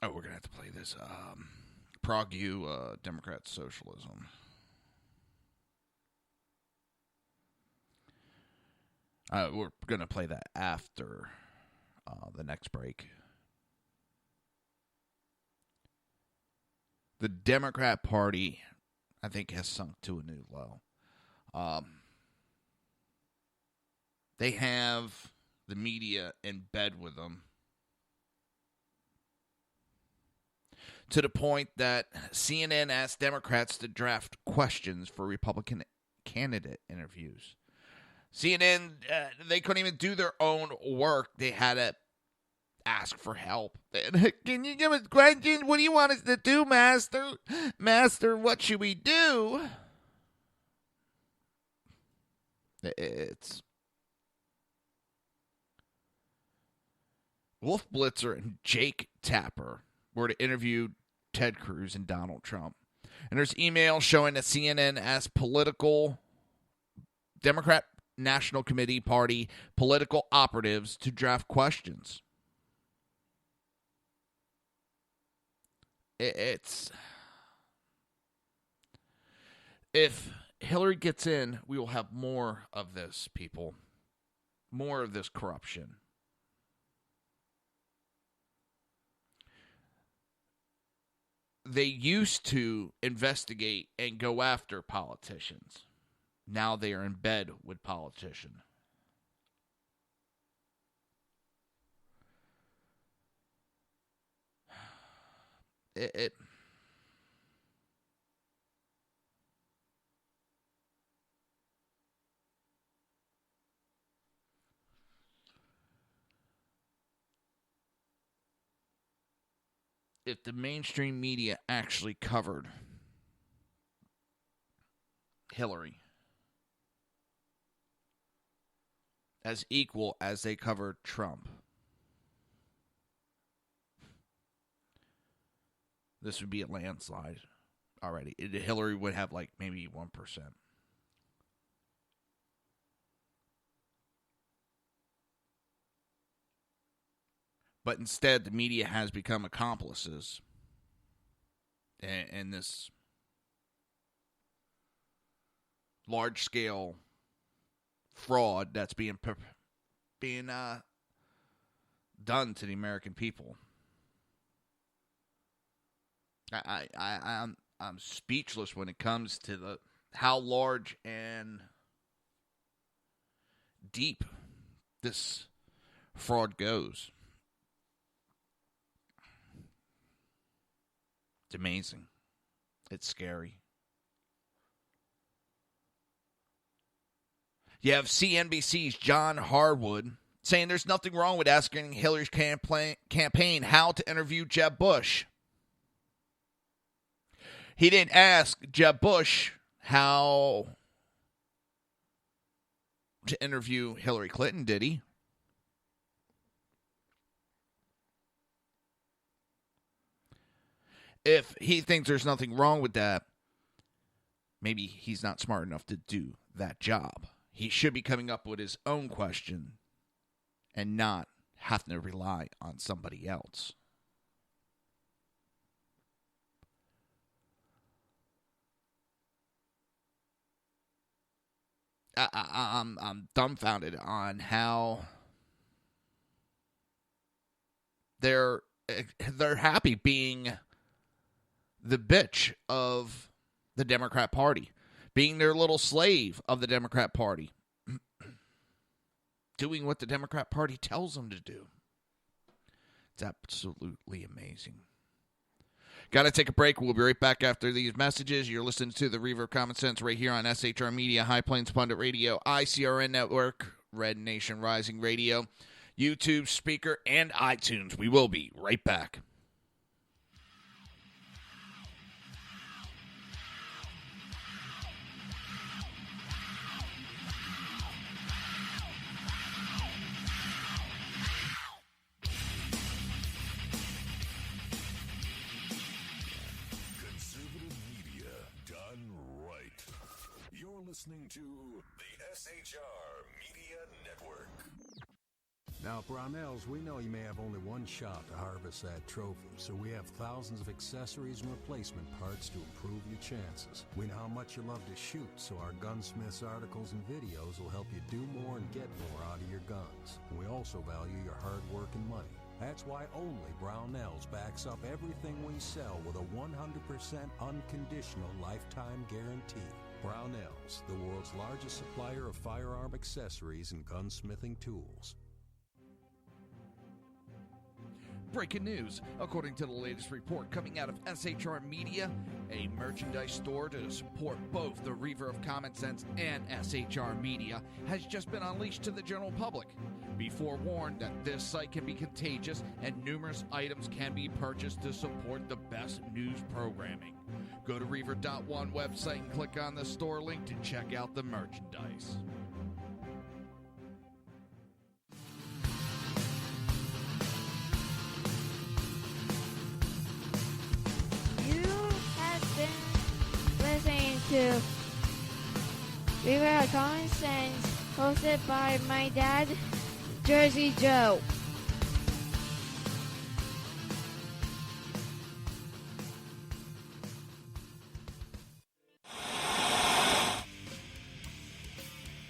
we're going to have to play this. Prague Democrat Socialism. We're going to play that after the next break. The Democrat Party, I think, has sunk to a new low. They have the media in bed with them to the point that CNN asked Democrats to draft questions for Republican candidate interviews. CNN, they couldn't even do their own work. They had to ask for help. Can you give us questions? What do you want us to do, Master? Master, what should we do? It's Wolf Blitzer and Jake Tapper were to interview Ted Cruz and Donald Trump. And there's emails showing that CNN asked political Democrat National Committee Party political operatives to draft questions. It's... If Hillary gets in, we will have more of this, people. More of this corruption. They used to investigate and go after politicians. Now they are in bed with politicians. If the mainstream media actually covered Hillary as equal as they covered Trump, this would be a landslide already. Hillary would have like maybe 1%. But instead, the media has become accomplices in this large-scale fraud that's being done to the American people. I'm speechless when it comes to how large and deep this fraud goes. It's amazing. It's scary. You have CNBC's John Harwood saying there's nothing wrong with asking Hillary's campaign how to interview Jeb Bush. He didn't ask Jeb Bush how to interview Hillary Clinton, did he? If he thinks there's nothing wrong with that, maybe he's not smart enough to do that job. He should be coming up with his own question and not having to rely on somebody else. I'm dumbfounded on how they're happy being the bitch of the Democrat Party, being their little slave of the Democrat Party. doing what the Democrat Party tells them to do. It's absolutely amazing. Got to take a break. We'll be right back after these messages. You're listening to the Reaver of Common Sense right here on SHR Media, High Plains Pundit Radio, ICRN Network, Red Nation Rising Radio, YouTube, Speaker, and iTunes. We will be right back. Listening to the SHR Media Network. Now, Brownells, we know you may have only one shot to harvest that trophy, so we have thousands of accessories and replacement parts to improve your chances. We know how much you love to shoot, so our gunsmiths articles and videos will help you do more and get more out of your guns. We also value your hard work and money. That's why only Brownells backs up everything we sell with a 100% unconditional lifetime guarantee. Brownells, the world's largest supplier of firearm accessories and gunsmithing tools. Breaking news. According to the latest report coming out of SHR Media, a merchandise store to support both the Reaver of Common Sense and SHR Media has just been unleashed to the general public. Be forewarned that this site can be contagious and numerous items can be purchased to support the best news programming. Go to Reaver.one website and click on the store link to check out the merchandise. Listening to Reaver of Common Sense, hosted by my dad, Jersey Joe.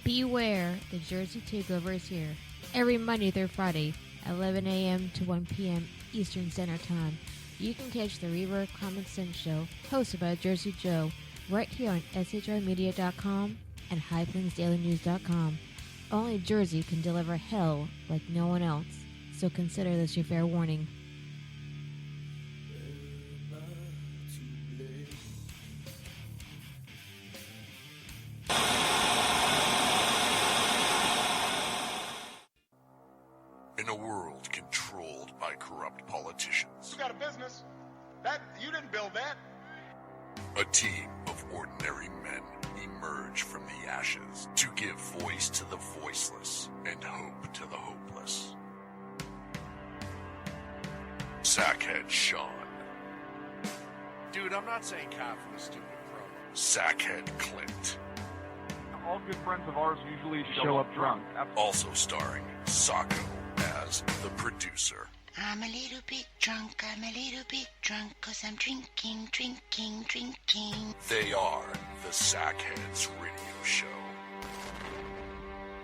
Beware, the Jersey Takeover is here. Every Monday through Friday, 11 a.m. to 1 p.m. Eastern Standard Time. You can catch the Reaver of Common Sense show, hosted by Jersey Joe, right here on SHRmedia.com and HighPlainsDailyNews.com. Only Jersey can deliver hell like no one else, so consider this your fair warning. In a world controlled by corrupt politicians, You got a business. That you didn't build that. a team of ordinary men emerge from the ashes to give voice to the voiceless and hope to the hopeless. Sackhead Sean, Dude, I'm not saying cop for the stupid pro. Sackhead Clint, All good friends of ours usually show up drunk. also starring Sacco as the producer. I'm a little bit drunk, 'cause I'm drinking. They are the Sackheads Radio Show.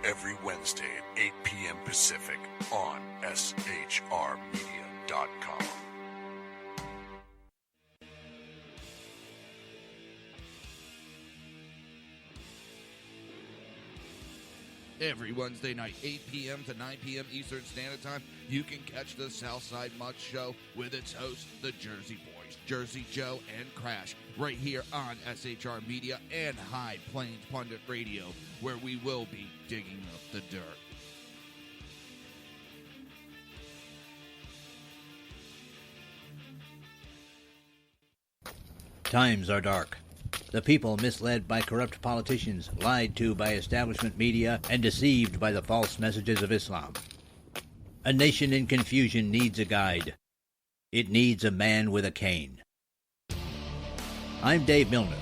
Every Wednesday at 8 p.m. Pacific on SHRmedia.com. Every Wednesday night, 8 p.m. to 9 p.m. Eastern Standard Time, you can catch the Southside Mud Show with its hosts, the Jersey Boys, Jersey Joe and Crash, right here on SHR Media and High Plains Pundit Radio, where we will be digging up the dirt. Times are dark. The people misled by corrupt politicians, lied to by establishment media, and deceived by the false messages of Islam. A nation in confusion needs a guide. It needs a man with a cane. I'm Dave Milner.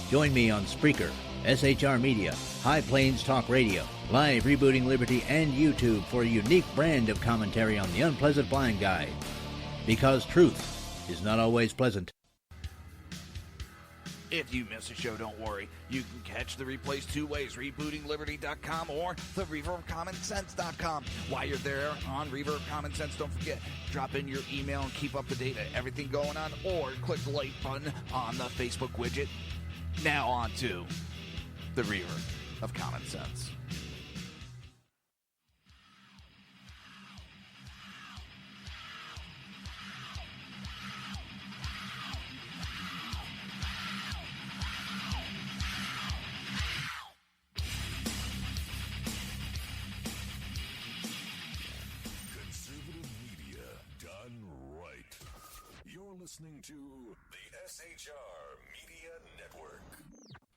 Join me on Spreaker, SHR Media, High Plains Talk Radio, Live Rebooting Liberty, and YouTube for a unique brand of commentary on the unpleasant blind guide. Because truth is not always pleasant. If you miss a show, don't worry. You can catch the replays two ways, rebootingliberty.com or the reaverofcommonsense.com. While you're there on Reaver of Common Sense, don't forget, drop in your email and keep up to date on everything going on, or click the like button on the Facebook widget. Now on to the Reaver of Common Sense. listening to the SHR Media Network.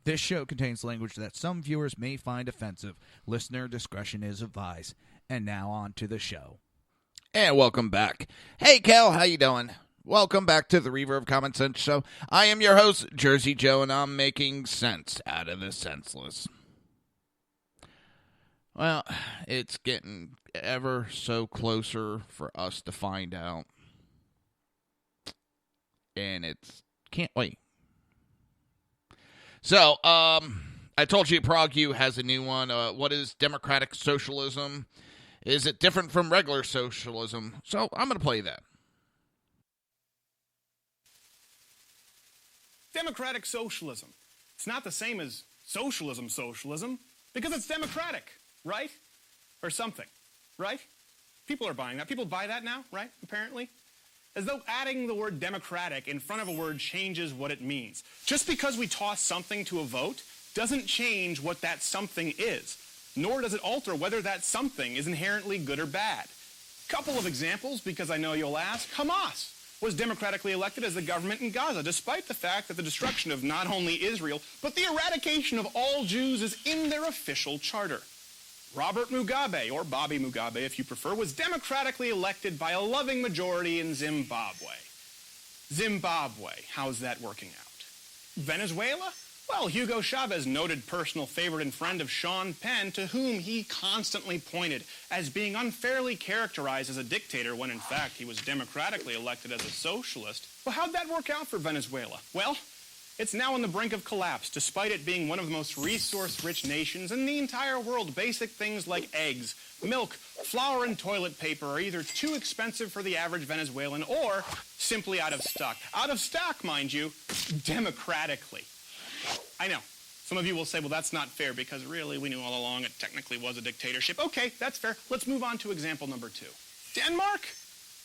This show contains language that some viewers may find offensive. Listener discretion is advised. And now on to the show. And welcome back. Hey, Cal, how you doing? Welcome back to the Reaver of Common Sense show. I am your host, Jersey Joe, and I'm making sense out of the senseless. Well, it's getting ever so closer for us to find out. And it's can't wait. So, I told you ProgU has a new one. What is democratic socialism? Is it different from regular socialism? So, I'm going to play that. Democratic socialism. It's not the same as socialism because it's democratic, right? Or something, right? People are buying that. People buy that now, right? Apparently. As though adding the word democratic in front of a word changes what it means. Just because we toss something to a vote doesn't change what that something is, nor does it alter whether that something is inherently good or bad. Couple of examples, because I know you'll ask. Hamas was democratically elected as the government in Gaza, despite the fact that the destruction of not only Israel, but the eradication of all Jews is in their official charter. Robert Mugabe, or Bobby Mugabe if you prefer, was democratically elected by a loving majority in Zimbabwe. Zimbabwe, how's that working out? Venezuela? Well, Hugo Chavez, noted personal favorite and friend of Sean Penn, to whom he constantly pointed as being unfairly characterized as a dictator when in fact he was democratically elected as a socialist. Well, how'd that work out for Venezuela? Well, it's now on the brink of collapse, despite it being one of the most resource-rich nations in the entire world. Basic things like eggs, milk, flour, and toilet paper are either too expensive for the average Venezuelan or simply out of stock. Out of stock, mind you, democratically. I know. Some of you will say, well, that's not fair because really we knew all along it technically was a dictatorship. Okay, that's fair. Let's move on to example number 2. Denmark?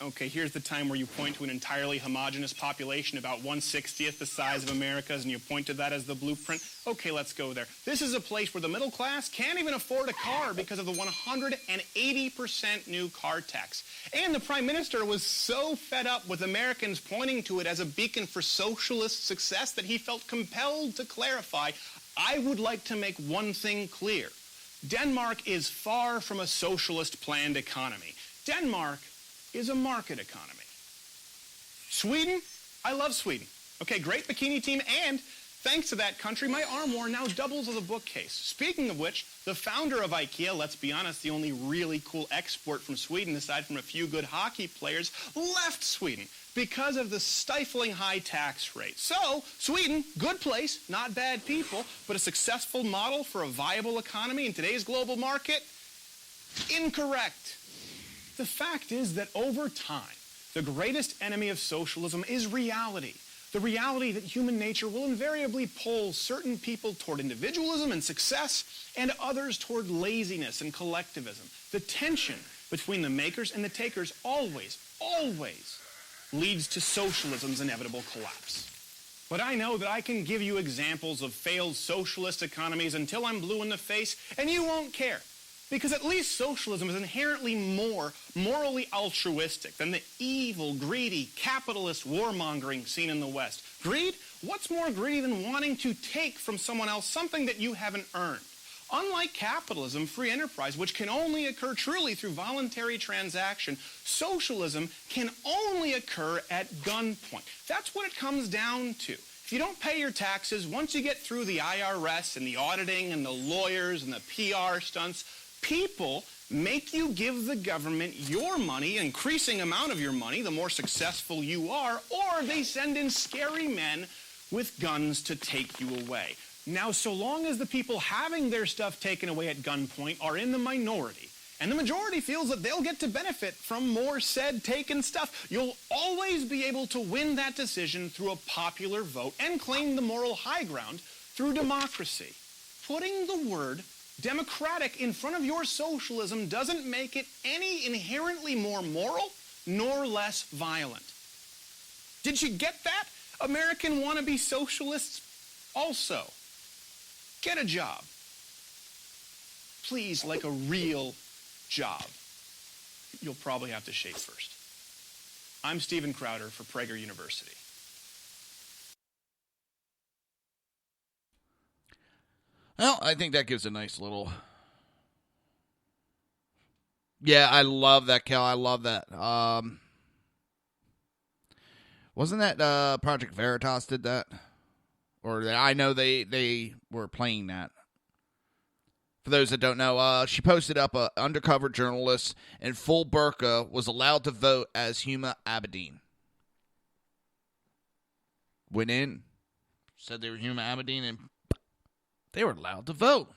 Okay, here's the time where you point to an entirely homogeneous population, about 1/60th the size of America's, and you point to that as the blueprint. Okay, let's go there. This is a place where the middle class can't even afford a car because of the 180% new car tax. And the Prime Minister was so fed up with Americans pointing to it as a beacon for socialist success that he felt compelled to clarify, I would like to make one thing clear. Denmark is far from a socialist planned economy. Denmark is a market economy. Sweden? I love Sweden. Okay, great bikini team, and thanks to that country, my armoire now doubles as a bookcase. Speaking of which, the founder of IKEA, let's be honest, the only really cool export from Sweden, aside from a few good hockey players, left Sweden because of the stifling high tax rate. So, Sweden, good place, not bad people, but a successful model for a viable economy in today's global market? Incorrect. The fact is that over time, the greatest enemy of socialism is reality. The reality that human nature will invariably pull certain people toward individualism and success and others toward laziness and collectivism. The tension between the makers and the takers always leads to socialism's inevitable collapse. But I know that I can give you examples of failed socialist economies until I'm blue in the face, and you won't care. Because at least socialism is inherently more morally altruistic than the evil, greedy, capitalist warmongering seen in the West. Greed? What's more greedy than wanting to take from someone else something that you haven't earned? Unlike capitalism, free enterprise, which can only occur truly through voluntary transaction, socialism can only occur at gunpoint. That's what it comes down to. If you don't pay your taxes, once you get through the IRS and the auditing and the lawyers and the PR stunts, people make you give the government your money, an increasing amount of your money, the more successful you are, or they send in scary men with guns to take you away. Now, so long as the people having their stuff taken away at gunpoint are in the minority, and the majority feels that they'll get to benefit from more said taken stuff, you'll always be able to win that decision through a popular vote and claim the moral high ground through democracy. Putting the word democratic in front of your socialism doesn't make it any inherently more moral nor less violent. Did you get that? American wannabe socialists also. Get a job. Please, like a real job. You'll probably have to shave first. I'm Steven Crowder for Prager University. Well, I think that gives a nice little... Yeah, I love that, Cal. I love that. Wasn't that Project Veritas did that? Or I know they were playing that. For those that don't know, she posted up an undercover journalist in full burqa was allowed to vote as Huma Abedin. Went in, said they were Huma Abedin, and they were allowed to vote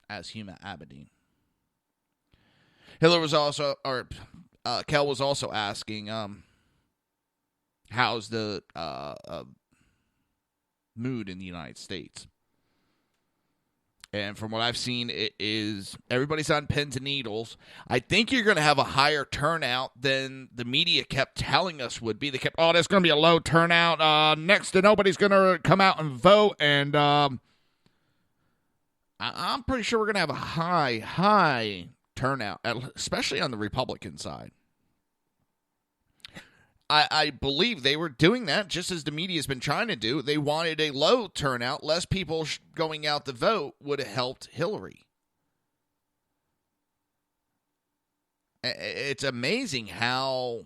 as Huma Abedin. Hillary was also, or Kel was also asking, how's the mood in the United States? And from what I've seen, it is everybody's on pins and needles. I think you're going to have a higher turnout than the media kept telling us would be. They kept, there's going to be a low turnout. Next to nobody's going to come out and vote. And I'm pretty sure we're going to have a high turnout, especially on the Republican side. I believe they were doing that just as the media has been trying to do. They wanted a low turnout. Less people going out to vote would have helped Hillary. It's amazing how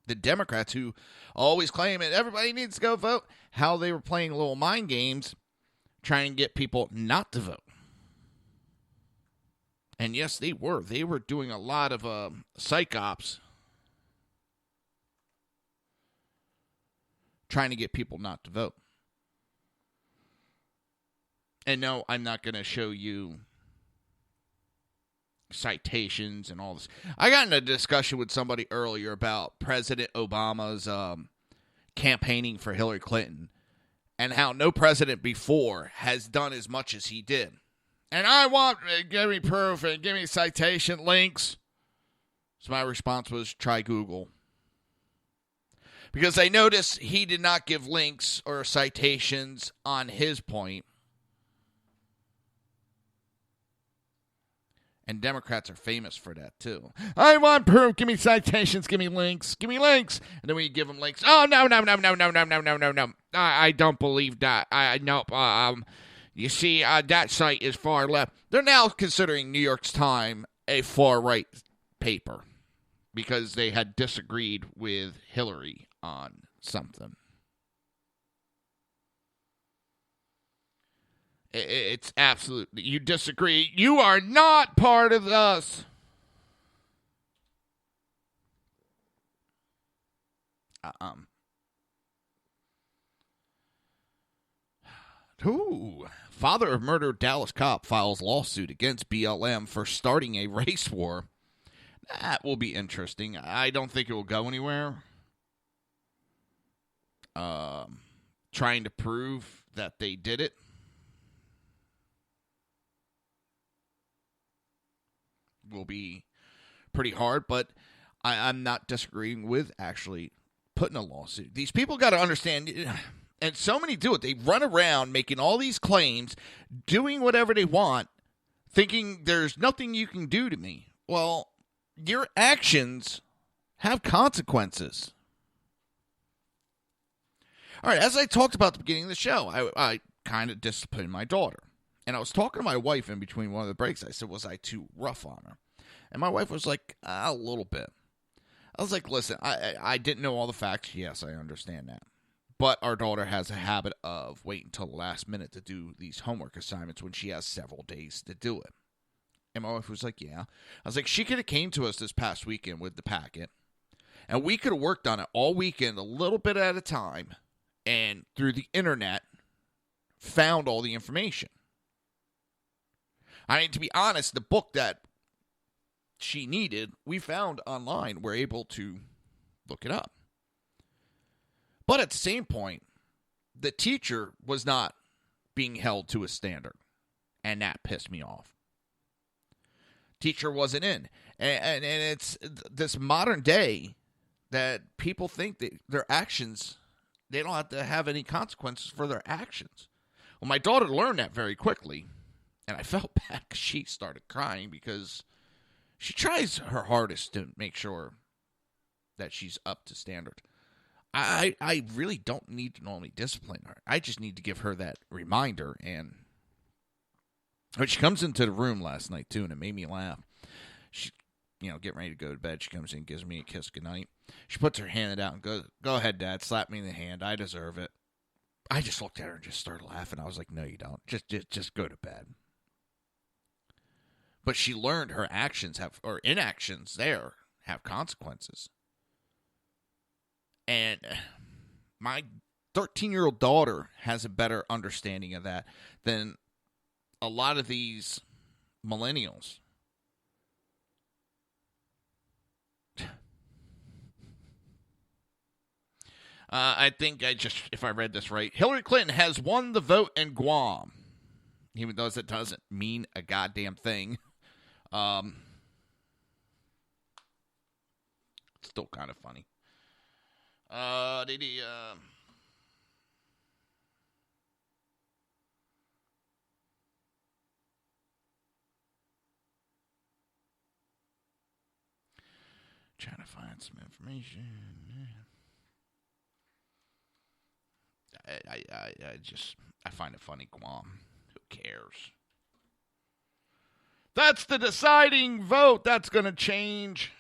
the Democrats, who always claim it, everybody needs to go vote, how they were playing little mind games trying to get people not to vote. And yes, they were. They were doing a lot of psych ops trying to get people not to vote. And no, I'm not going to show you citations and all this. I got in a discussion with somebody earlier about President Obama's campaigning for Hillary Clinton and how no president before has done as much as he did. And I want, give me proof and give me citation links. So my response was, try Google. Because I noticed he did not give links or citations on his point. And Democrats are famous for that, too. I want proof. Give me citations. Give me links. Give me links. And then when you give them links, no. I don't believe that. Nope. You see, that site is far left. They're now considering New York's Times a far-right paper because they had disagreed with Hillary on something. It's absolutely, you disagree. You are not part of us. Ooh. Father of murdered Dallas cop files lawsuit against BLM for starting a race war. That will be interesting. I don't think it will go anywhere. Trying to prove that they did it. Will be pretty hard, but I'm not disagreeing with actually putting a lawsuit. These people got to understand, and so many do it. They run around making all these claims, doing whatever they want, thinking there's nothing you can do to me. Well, your actions have consequences. All right, as I talked about at the beginning of the show, I kind of disciplined my daughter. And I was talking to my wife in between one of the breaks. I said, was I too rough on her? And my wife was like, a little bit. I was like, listen, I didn't know all the facts. Yes, I understand that. But our daughter has a habit of waiting until the last minute to do these homework assignments when she has several days to do it. And my wife was like, yeah. I was like, she could have came to us this past weekend with the packet. And we could have worked on it all weekend, a little bit at a time. And through the internet, found all the information. I mean, to be honest, the book that she needed, we found online. We're able to look it up. But at the same point, the teacher was not being held to a standard. And that pissed me off. Teacher wasn't in. And it's this modern day that people think that their actions, they don't have to have any consequences for their actions. Well, my daughter learned that very quickly. And I felt bad 'cause she started crying because she tries her hardest to make sure that she's up to standard. I really don't need to normally discipline her. I just need to give her that reminder. And when she comes into the room last night, too, and it made me laugh. She, getting ready to go to bed. She comes in, gives me a kiss goodnight. She puts her hand out and goes, "Go ahead, Dad. Slap me in the hand. I deserve it." I just looked at her and just started laughing. I was like, "No, you don't. Just go to bed." But she learned her actions or inactions there have consequences. And my 13-year-old daughter has a better understanding of that than a lot of these millennials. I think if I read this right, Hillary Clinton has won the vote in Guam. Even though it doesn't mean a goddamn thing. It's still kind of funny. Trying to find some information. I find it funny, Guam. Who cares? That's the deciding vote. That's going to change.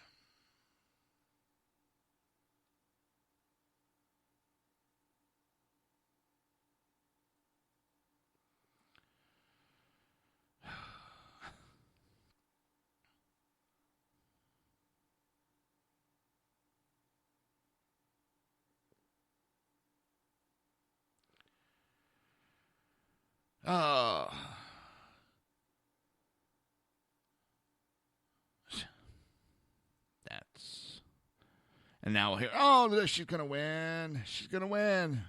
And now we'll hear, she's going to win. She's going to win.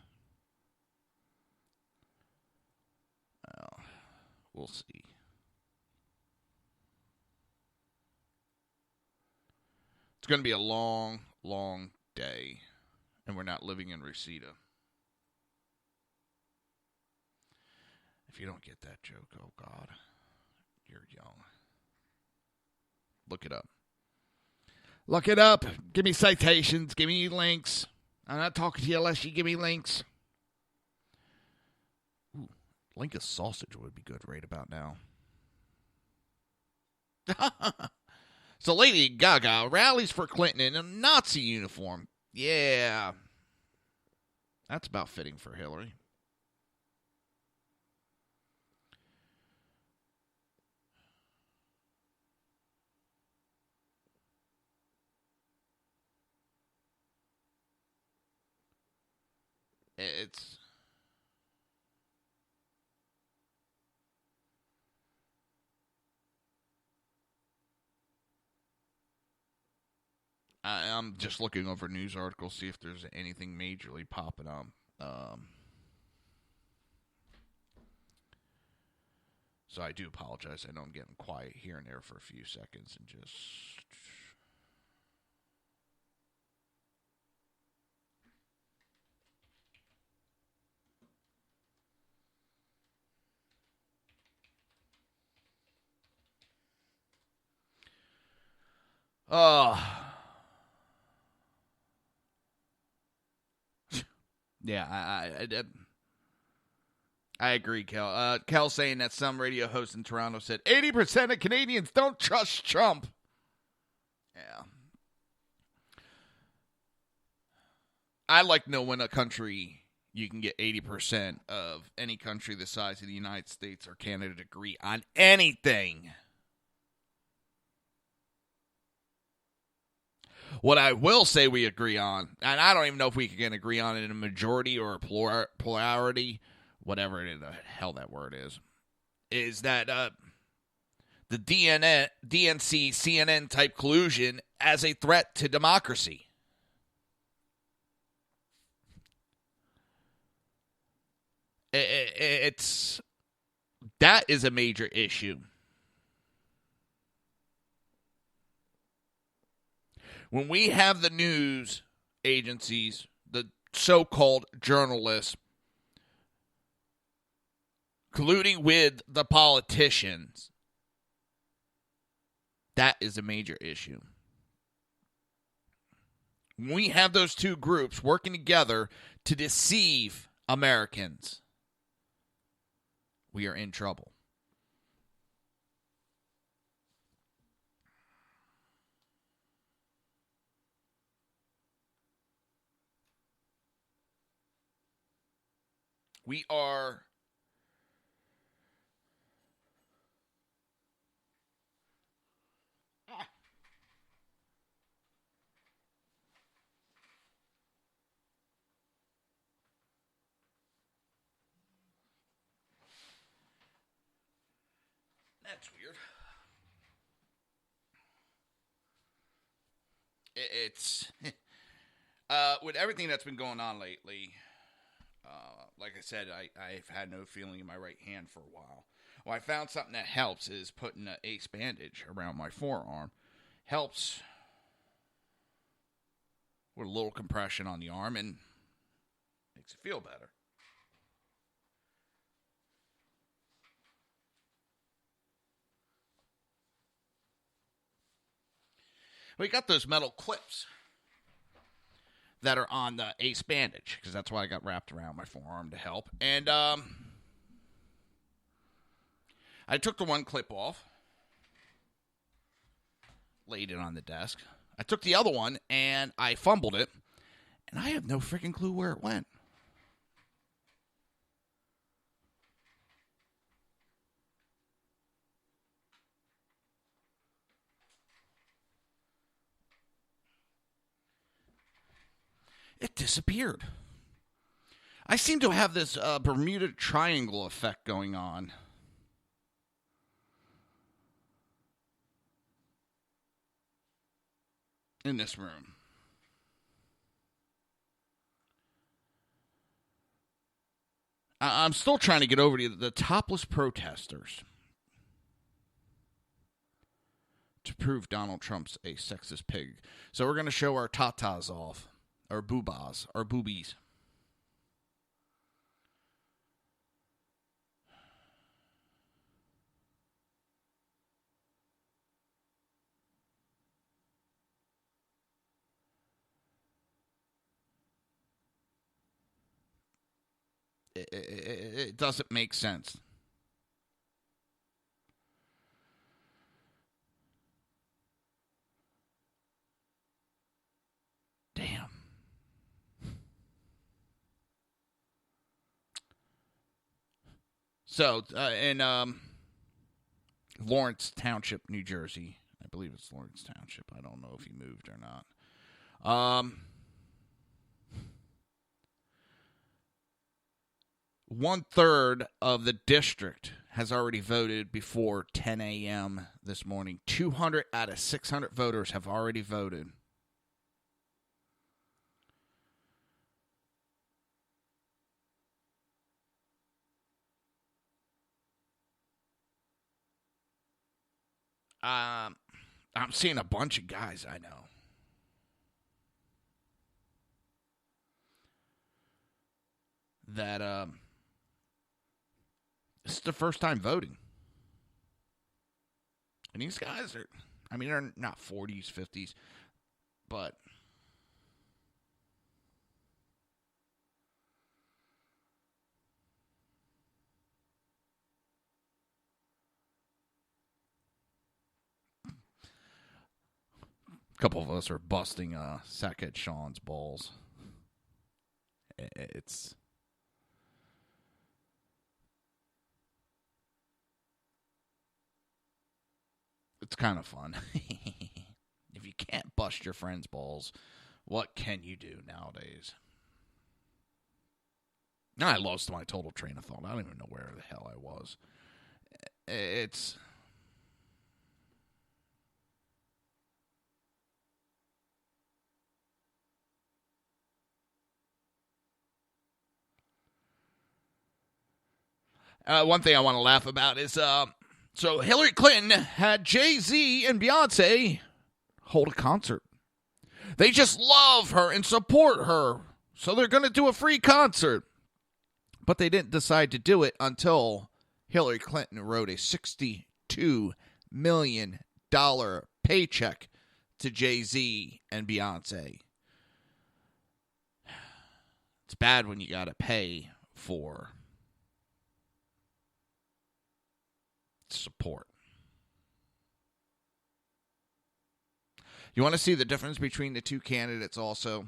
Well, we'll see. It's going to be a long, long day. And we're not living in Reseda. If you don't get that joke, oh God, you're young. Look it up. Look it up. Give me citations. Give me links. I'm not talking to you unless you give me links. Ooh, link of sausage would be good right about now. So Lady Gaga rallies for Clinton in a Nazi uniform. Yeah. That's about fitting for Hillary. I'm just looking over news articles, see if there's anything majorly popping up. So I do apologize. I know I'm getting quiet here and there for a few seconds and just... Yeah, I agree, Kel. Kel saying that some radio host in Toronto said 80% of Canadians don't trust Trump. Yeah. I like knowing a country you can get 80% of any country the size of the United States or Canada to agree on anything. What I will say we agree on, and I don't even know if we can agree on it in a majority or a plurality, whatever the hell that word is that the DNC CNN type collusion as a threat to democracy. That is a major issue. When we have the news agencies, the so-called journalists, colluding with the politicians. That is a major issue. We have those two groups working together to deceive Americans. We are in trouble. We are That's weird. It's with everything that's been going on lately. Like I said, I've had no feeling in my right hand for a while. Well, I found something that helps is putting an ace bandage around my forearm. Helps with a little compression on the arm and makes it feel better. We got those metal clips that are on the ace bandage, because that's why I got wrapped around my forearm to help. And I took the one clip off, laid it on the desk. I took the other one, and I fumbled it, and I have no freaking clue where it went. It disappeared. I seem to have this Bermuda Triangle effect going on. In this room. I'm still trying to get over to the topless protesters to prove Donald Trump's a sexist pig. So we're going to show our tatas off. Or boobas, or boobies. It doesn't make sense. Damn. So, in Lawrence Township, New Jersey, I believe it's Lawrence Township. I don't know if he moved or not. 1/3 of the district has already voted before 10 a.m. this morning. 200 out of 600 voters have already voted. I'm seeing a bunch of guys I know that this is the first time voting. And these guys are, I mean, they're not 40s, 50s, but a couple of us are busting Sackhead Sean's balls. It's kind of fun. If you can't bust your friend's balls, what can you do nowadays? I lost my total train of thought. I don't even know where the hell I was. It's one thing I want to laugh about is so Hillary Clinton had Jay-Z and Beyonce hold a concert. They just love her and support her, so they're going to do a free concert. But they didn't decide to do it until Hillary Clinton wrote a $62 million paycheck to Jay-Z and Beyonce. It's bad when you got to pay for support. You want to see the difference between the two candidates also?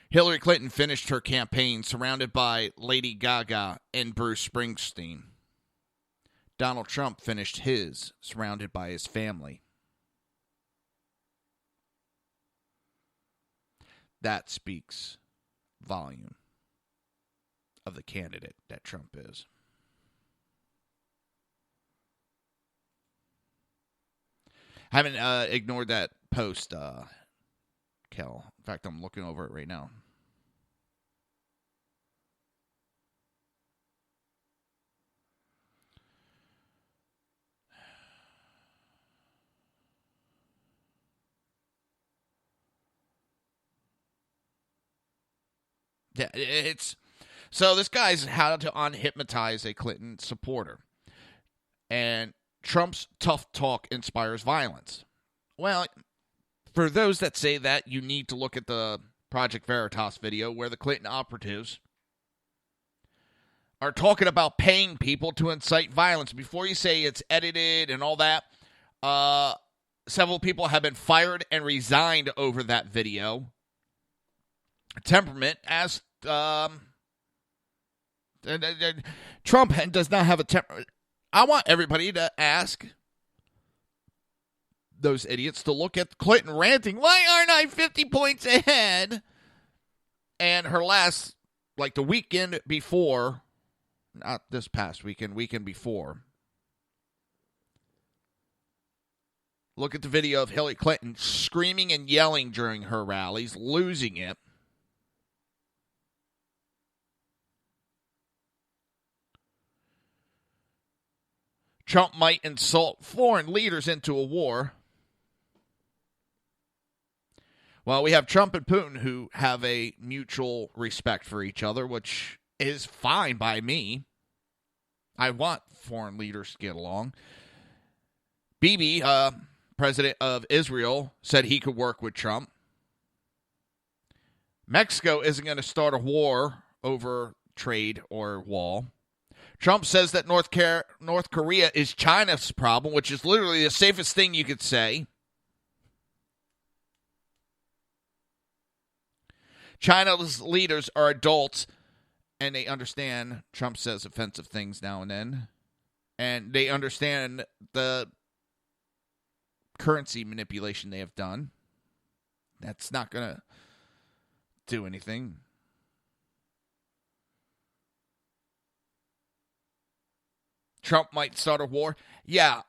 Hillary Clinton finished her campaign surrounded by Lady Gaga and Bruce Springsteen. Donald Trump finished his surrounded by his family. That speaks volume of the candidate that Trump is. Haven't ignored that post, Kel. In fact, I'm looking over it right now. Yeah, it's so this guy's how to unhypnotize a Clinton supporter. And Trump's tough talk inspires violence. Well, for those that say that, you need to look at the Project Veritas video where the Clinton operatives are talking about paying people to incite violence. Before you say it's edited and all that, several people have been fired and resigned over that video. Temperament, as Trump does not have a temperament. I want everybody to ask those idiots to look at Clinton ranting, why aren't I 50 points ahead? And her last, like the weekend before, not this past weekend, weekend before. Look at the video of Hillary Clinton screaming and yelling during her rallies, losing it. Trump might insult foreign leaders into a war. Well, we have Trump and Putin who have a mutual respect for each other, which is fine by me. I want foreign leaders to get along. Bibi, president of Israel, said he could work with Trump. Mexico isn't going to start a war over trade or wall. Trump says that North Korea is China's problem, which is literally the safest thing you could say. China's leaders are adults, and they understand Trump says offensive things now and then. And they understand the currency manipulation they have done. That's not going to do anything. Trump might start a war. Yeah,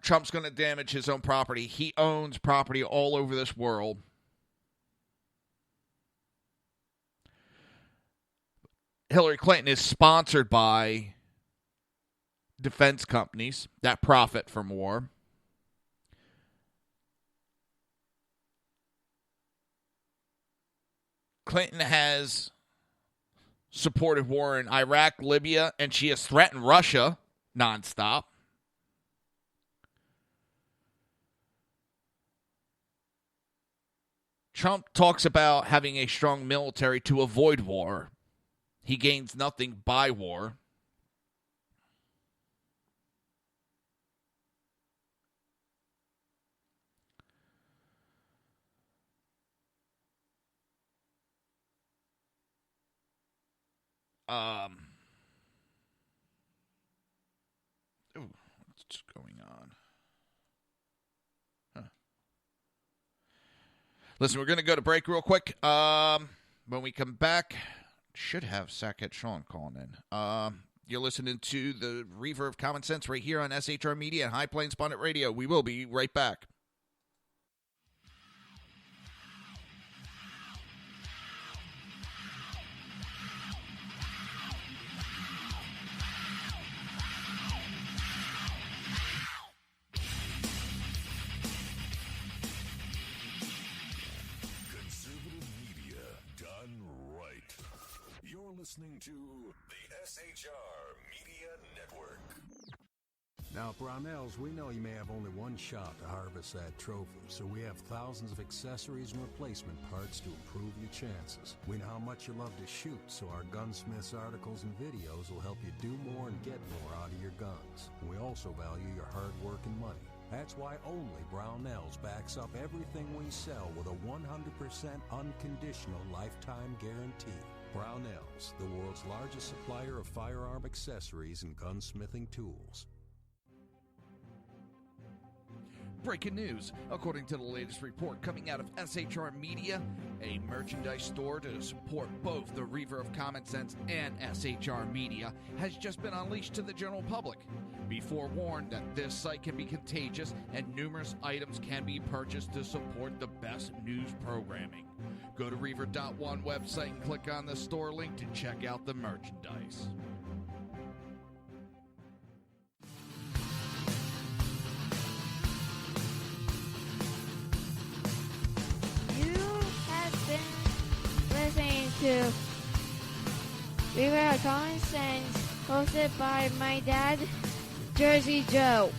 Trump's going to damage his own property. He owns property all over this world. Hillary Clinton is sponsored by defense companies that profit from war. Clinton has supported war in Iraq, Libya, and she has threatened Russia nonstop. Trump talks about having a strong military to avoid war. He gains nothing by war. What's going on? Huh. Listen, we're going to go to break real quick. When we come back, should have Sackhead Sean calling in. You're listening to the Reaver of Common Sense right here on SHR Media and High Plains Pundit Radio. We will be right back. Listening to the SHR Media Now, Brownells, we know you may have only one shot to harvest that trophy, so we have thousands of accessories and replacement parts to improve your chances. We know how much you love to shoot, so our gunsmiths articles and videos will help you do more and get more out of your guns. And we also value your hard work and money. That's why only Brownells backs up everything we sell with a 100% unconditional lifetime guarantee. Brownells, the world's largest supplier of firearm accessories and gunsmithing tools. Breaking news. According to the latest report coming out of SHR Media, a merchandise store to support both the Reaver of Common Sense and SHR Media has just been unleashed to the general public. Be forewarned that this site can be contagious and numerous items can be purchased to support the best news programming. Go to Reaver.one website and click on the store link to check out the merchandise. Listening to Reaver of Common Sense, hosted by my dad, Jersey Joe.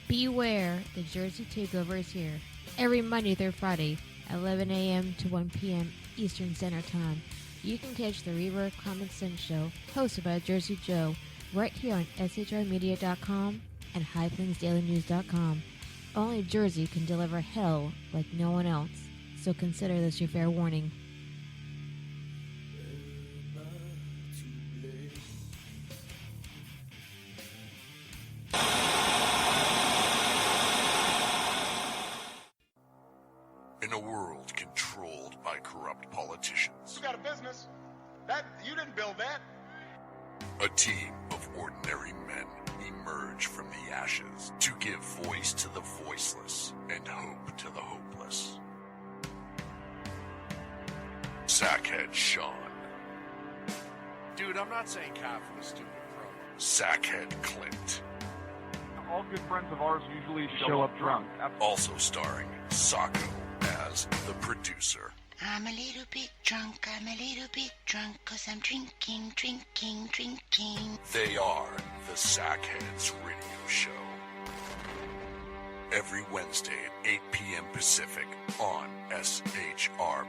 Beware, the Jersey Takeover is here. Every Monday through Friday, 11 a.m. to 1 p.m. Eastern Standard Time. You can catch the Reaver of Common Sense show, hosted by Jersey Joe, right here on shrmedia.com and highplainsdailynews.com. Only Jersey can deliver hell like no one else, so consider this your fair warning. In a world controlled by corrupt politicians, You got a business. That you didn't build that. a team of ordinary men emerge from the ashes to give voice to the voiceless and hope to the hopeless. Sackhead Sean, Dude, I'm not saying cop for the stupid pro. Sackhead Clint, All good friends of ours usually show up drunk. also starring Sacco as the producer. I'm a little bit drunk, 'cause I'm drinking. They are the Sackheads Radio Show. Every Wednesday at 8 p.m. Pacific on shrmedia.com.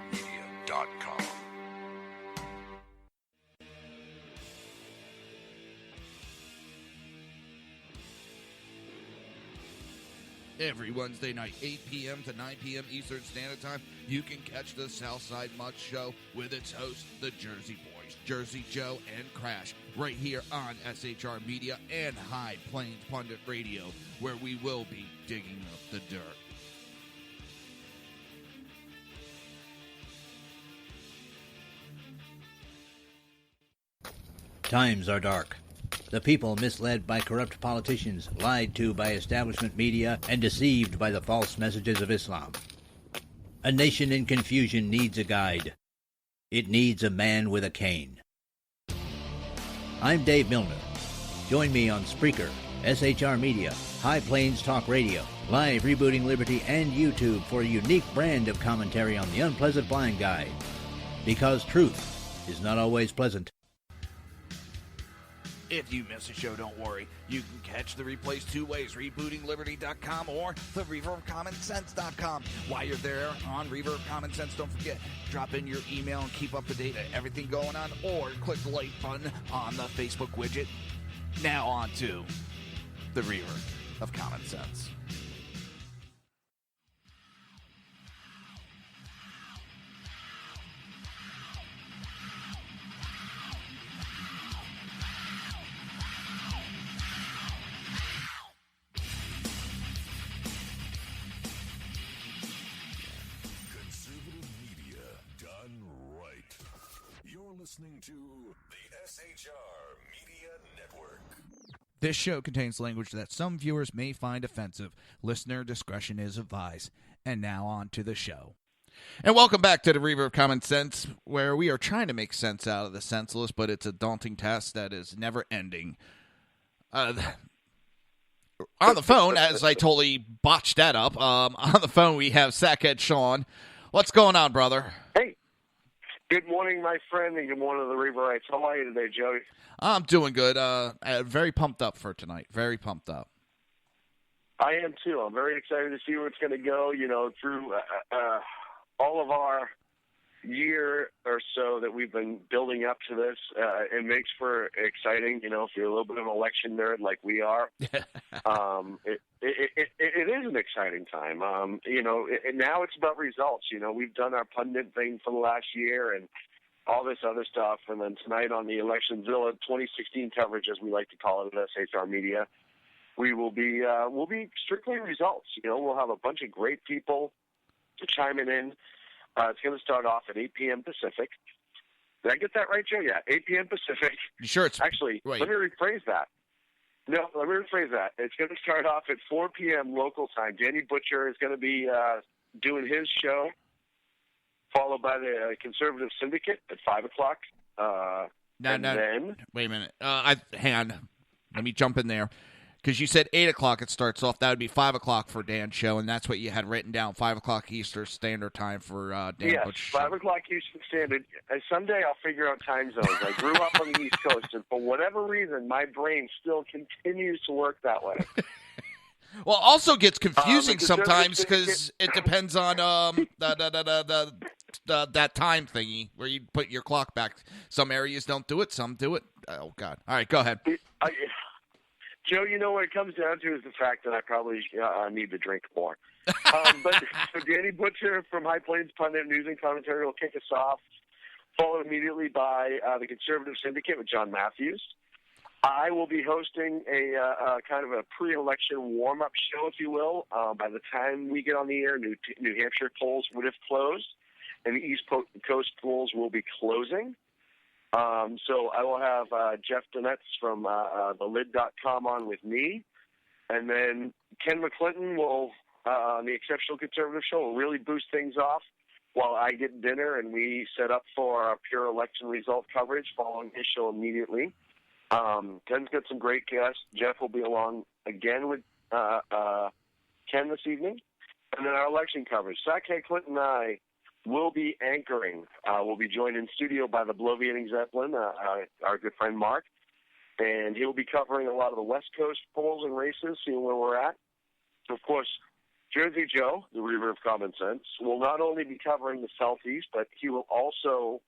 Every Wednesday night, 8 p.m. to 9 p.m. Eastern Standard Time, you can catch the Southside Mutt Show with its hosts, the Jersey Boys, Jersey Joe and Crash, right here on SHR Media and High Plains Pundit Radio, where we will be digging up the dirt. Times are dark. The people misled by corrupt politicians, lied to by establishment media, and deceived by the false messages of Islam. A nation in confusion needs a guide. It needs a man with a cane. I'm Dave Milner. Join me on Spreaker, SHR Media, High Plains Talk Radio, Live Rebooting Liberty, and YouTube for a unique brand of commentary on the unpleasant blind guide. Because truth is not always pleasant. If you miss a show, don't worry. You can catch the replays two ways, rebootingliberty.com or the reverofcommonsense.com. While you're there on Reaver of Common Sense, don't forget, drop in your email and keep up to date on everything going on, or click the like button on the Facebook widget. Now on to the Reaver of Common Sense. Listening to the SHR Media Network. This show contains language that some viewers may find offensive. Listener discretion is advised. And now on to the show. And welcome back to the Reaver of Common Sense, where we are trying to make sense out of the senseless, but it's a daunting task that is never ending. on the phone, as I totally botched that up, on the phone we have Sackhead Sean. What's going on, brother? Hey. Good morning, my friend, and good morning to the Reaverites. How are you today, Joey? I'm doing good. Very pumped up for tonight. Very pumped up. I am, too. I'm very excited to see where it's going to go, through all of our year or so that we've been building up to this. It makes for exciting, if you're a little bit of an election nerd like we are. It is an exciting time. Now it's about results. We've done our pundit thing for the last year and all this other stuff. And then tonight on the Electionzilla 2016 coverage, as we like to call it at SHR Media, we'll be strictly results. We'll have a bunch of great people chiming in. It's going to start off at 8 p.m. Pacific. Did I get that right, Joe? Yeah, 8 p.m. Pacific. You sure it's... Actually, Wait. Let me rephrase that. No, let me rephrase that. It's going to start off at 4 p.m. local time. Danny Butcher is going to be doing his show, followed by the Conservative Syndicate at 5 o'clock. Then... Wait a minute. Hang on. Let me jump in there. Because you said 8 o'clock it starts off. That would be 5 o'clock for Dan's show, and that's what you had written down, 5 o'clock Eastern Standard Time for Dan Yes, Butch. 5 o'clock Eastern Standard. Someday I'll figure out time zones. I grew up on the East Coast, and for whatever reason, my brain still continues to work that way. Well, also gets confusing sometimes because it depends on that time thingy where you put your clock back. Some areas don't do it, some do it. Oh, God. All right, go ahead. Joe, what it comes down to is the fact that I probably need to drink more. But so Danny Butcher from High Plains Pundit News and Commentary will kick us off, followed immediately by the Conservative Syndicate with John Matthews. I will be hosting a kind of a pre-election warm-up show, if you will. By the time we get on the air, New Hampshire polls would have closed, and the East Coast polls will be closing. So I will have Jeff Donetz from thelid.com on with me. And then Ken McClinton will, on the Exceptional Conservative Show, will really boost things off while I get dinner and we set up for our pure election result coverage following his show immediately. Ken's got some great guests. Jeff will be along again with Ken this evening. And then our election coverage. Sackhead Clinton and I will be anchoring. We'll be joined in studio by the Bloviating Zeppelin, our good friend Mark, and he'll be covering a lot of the West Coast polls and races, seeing where we're at. Of course, Jersey Joe, the Reaver of Common Sense, will not only be covering the Southeast, but he will also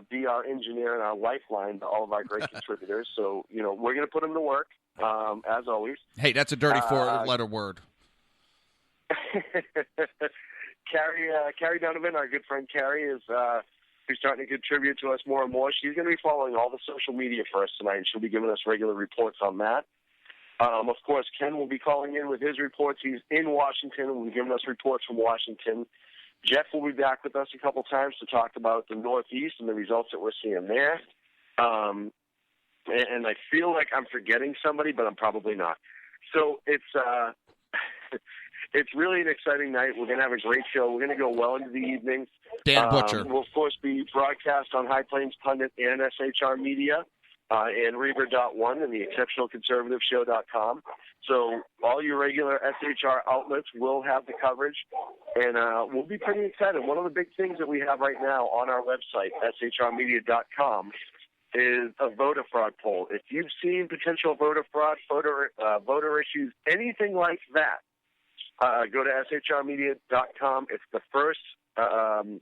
be our engineer and our lifeline to all of our great contributors. So, we're going to put him to work, as always. Hey, that's a dirty four-letter word. Carrie Donovan, our good friend Carrie, is who's starting to contribute to us more and more. She's going to be following all the social media for us tonight, and she'll be giving us regular reports on that. Of course, Ken will be calling in with his reports. He's in Washington and will be giving us reports from Washington. Jeff will be back with us a couple times to talk about the Northeast and the results that we're seeing there. And I feel like I'm forgetting somebody, but I'm probably not. So it's really an exciting night. We're going to have a great show. We're going to go well into the evening. Dan Butcher. We'll, of course, be broadcast on High Plains Pundit and SHR Media and Reaver.1 and the ExceptionalConservativeShow.com. So all your regular SHR outlets will have the coverage, and we'll be pretty excited. One of the big things that we have right now on our website, SHRmedia.com, is a voter fraud poll. If you've seen potential voter fraud, voter issues, anything like that, go to SHRmedia.com. It's the first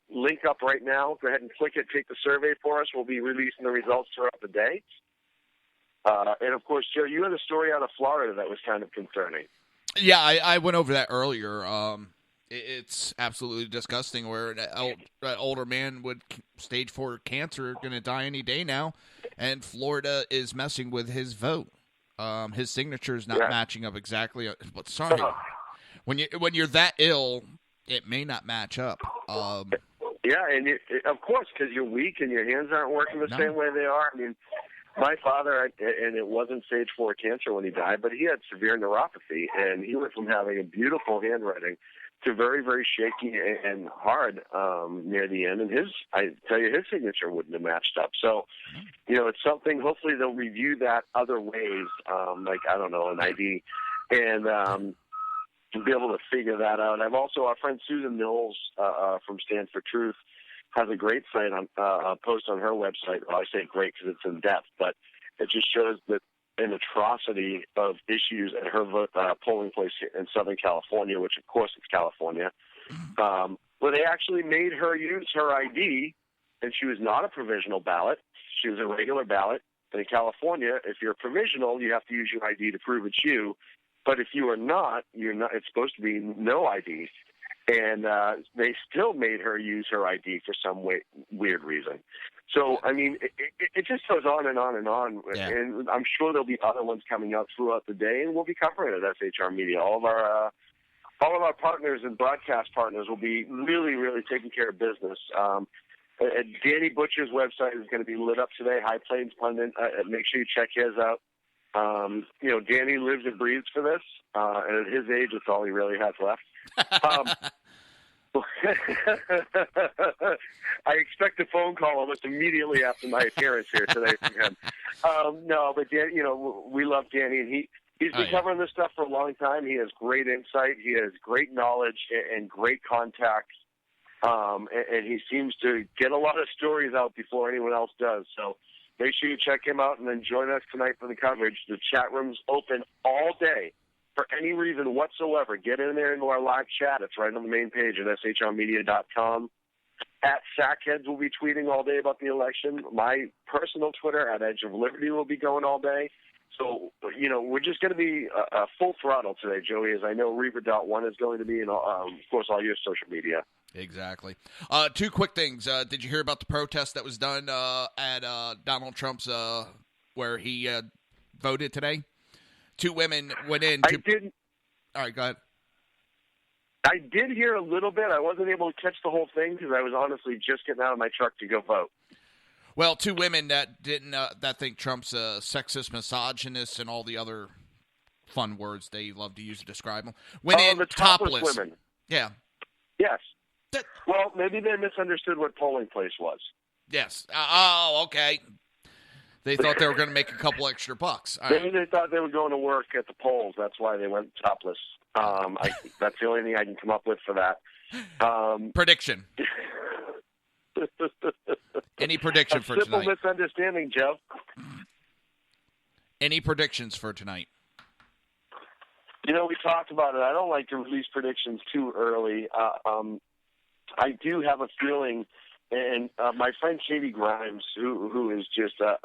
link up right now. Go ahead and click it. Take the survey for us. We'll be releasing the results throughout the day. And, of course, Joe, you had a story out of Florida that was kind of concerning. Yeah, I went over that earlier. It's absolutely disgusting where an older man with stage 4 cancer going to die any day now, and Florida is messing with his vote. His signature is not matching up exactly. But sorry, when you're that ill, it may not match up. Yeah, and of course, because you're weak and your hands aren't working the same way they are. I mean, my father, and it wasn't stage 4 cancer when he died, but he had severe neuropathy, and he went from having a beautiful handwriting to very, very shaky and hard near the end. And I tell you, his signature wouldn't have matched up. So, it's something, hopefully they'll review that other ways, like, I don't know, an ID and to be able to figure that out. I've also, our friend Susan Mills from Stand for Truth has a great site on post on her website. Well, I say great because it's in depth, but it just shows that an atrocity of issues at her polling place in Southern California, which of course it's California, where they actually made her use her ID, and she was not a provisional ballot. She was a regular ballot. And in California, if you're provisional, you have to use your ID to prove it's you. But if you are not, you're not. It's supposed to be no ID. And they still made her use her ID for some weird reason. So, I mean, it just goes on and on and on. Yeah. And I'm sure there'll be other ones coming out throughout the day, and we'll be covering it at SHR Media. All of our partners and broadcast partners will be really, really taking care of business. Danny Butcher's website is going to be lit up today, High Plains Pundit. Make sure you check his out. Danny lives and breathes for this, and at his age, it's all he really has left. I expect a phone call almost immediately after my appearance here today from him. No, but Dan, we love Danny, and he's been covering this stuff for a long time. He has great insight, he has great knowledge, and great contacts, and he seems to get a lot of stories out before anyone else does. So make sure you check him out, and then join us tonight for the coverage. The chat room's open all day. For any reason whatsoever, get in there into our live chat. It's right on the main page at shrmedia.com. At Sackheads will be tweeting all day about the election. My personal Twitter at Edge of Liberty will be going all day. So, we're just going to be full throttle today, Joey, as I know Reaver.1 is going to be, and, of course, all your social media. Exactly. Two quick things. Did you hear about the protest that was done at Donald Trump's, where he voted today? Two women went in. I didn't. All right, go ahead. I did hear a little bit. I wasn't able to catch the whole thing because I was honestly just getting out of my truck to go vote. Well, two women that didn't that think Trump's a sexist, misogynist, and all the other fun words they love to use to describe him. Went in the topless. women. Yeah. Yes. Well, maybe they misunderstood what polling place was. Yes. Okay. They thought they were going to make a couple extra bucks. All Maybe right. they thought they were going to work at the polls. That's why they went topless. That's the only thing I can come up with for that. Prediction. Any prediction for simple tonight? Misunderstanding, Joe. Any predictions for tonight? We talked about it. I don't like to release predictions too early. I do have a feeling, and my friend Katie Grimes, who is just on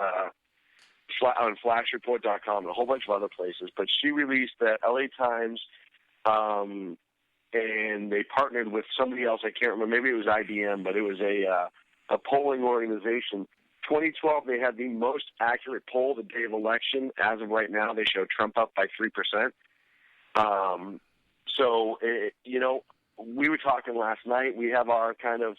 FlashReport.com and a whole bunch of other places, but she released that LA Times, and they partnered with somebody else. I can't remember. Maybe it was IBM, but it was a polling organization. 2012, they had the most accurate poll the day of election. As of right now, they show Trump up by 3%. We were talking last night. We have our kind of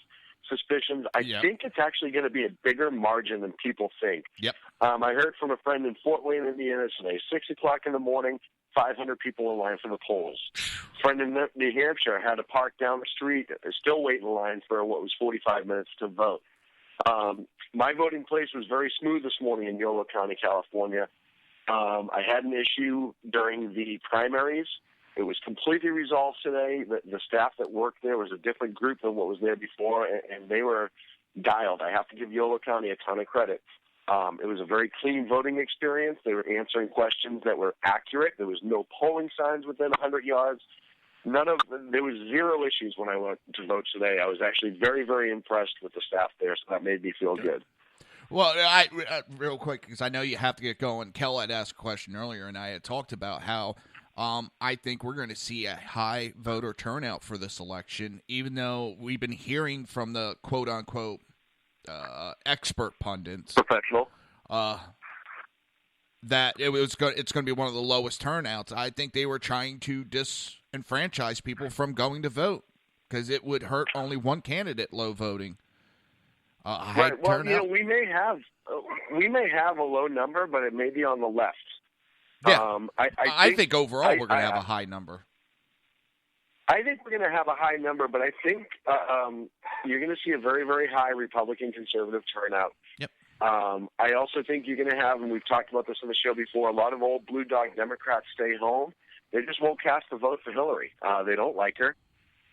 suspicions. I think it's actually going to be a bigger margin than people think. Yep. I heard from a friend in Fort Wayne, Indiana today, 6 o'clock in the morning, 500 people in line for the polls. A friend in New Hampshire had to park down the street, still waiting in line for what was 45 minutes to vote. My voting place was very smooth this morning in Yolo County, California. I had an issue during the primaries. It was completely resolved today. The staff that worked there was a different group than what was there before, and they were dialed. I have to give Yolo County a ton of credit. It was a very clean voting experience. They were answering questions that were accurate. There was no polling signs within 100 yards. There was zero issues when I went to vote today. I was actually very, very impressed with the staff there, so that made me feel good. Well, real quick, because I know you have to get going. Kel had asked a question earlier, and I had talked about how I think we're going to see a high voter turnout for this election, even though we've been hearing from the quote-unquote expert pundits, professional, that it's going to be one of the lowest turnouts. I think they were trying to disenfranchise people from going to vote because it would hurt only one candidate low voting. Right. Well, we may have a low number, but it may be on the left. Yeah. I think overall we're going to have a high number. I think we're going to have a high number, but I think you're going to see a very, very high Republican conservative turnout. Yep. I also think you're going to have, and we've talked about this on the show before, a lot of old blue dog Democrats stay home, They just won't cast a vote for Hillary. They don't like her.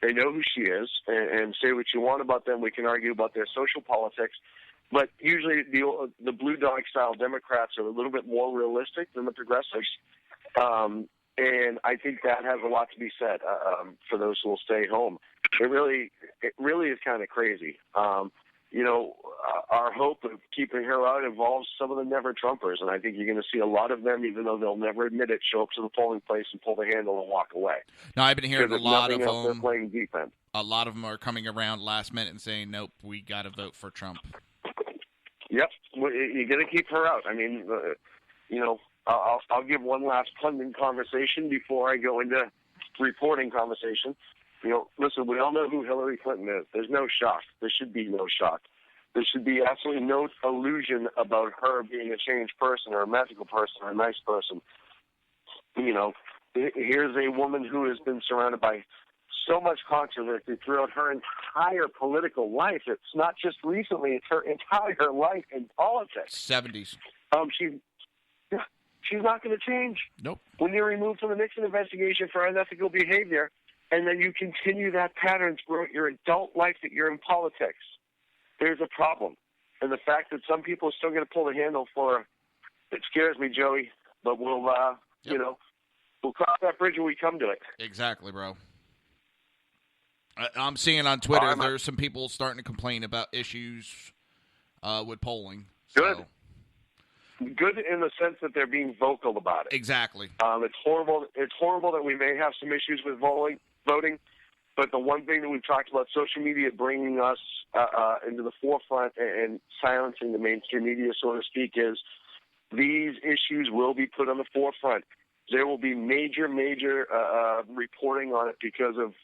They know who she is, and say what you want about them. We can argue about their social politics, but usually the blue dog style Democrats are a little bit more realistic than the progressives, and I think that has a lot to be said for those who will stay home. It really is kind of crazy. Our hope of keeping her out involves some of the never-Trumpers, and I think you're going to see a lot of them, even though they'll never admit it, show up to the polling place and pull the handle and walk away. No, I've been hearing a lot of them. They're them. playing defense. A lot of them are coming around last minute and saying, "Nope, we got to vote for Trump." Yep, you're going to keep her out. I mean, I'll give one last pundit conversation before I go into reporting conversation. Listen, we all know who Hillary Clinton is. There's no shock. There should be no shock. There should be absolutely no illusion about her being a changed person or a magical person or a nice person. Here's a woman who has been surrounded by so much controversy throughout her entire political life. It's not just recently; it's her entire life in politics. 70s. She's not going to change. Nope. When you're removed from the Nixon investigation for unethical behavior, and then you continue that pattern throughout your adult life that you're in politics, there's a problem. And the fact that some people are still going to pull the handle for it scares me, Joey. But we'll cross that bridge when we come to it. Exactly, bro. I'm seeing on Twitter there's some people starting to complain about issues with polling. Good. Good in the sense that they're being vocal about it. Exactly. It's horrible. It's horrible that we may have some issues with voting, but the one thing that we've talked about, social media bringing us into the forefront and silencing the mainstream media, so to speak, is these issues will be put on the forefront. There will be major reporting on it because of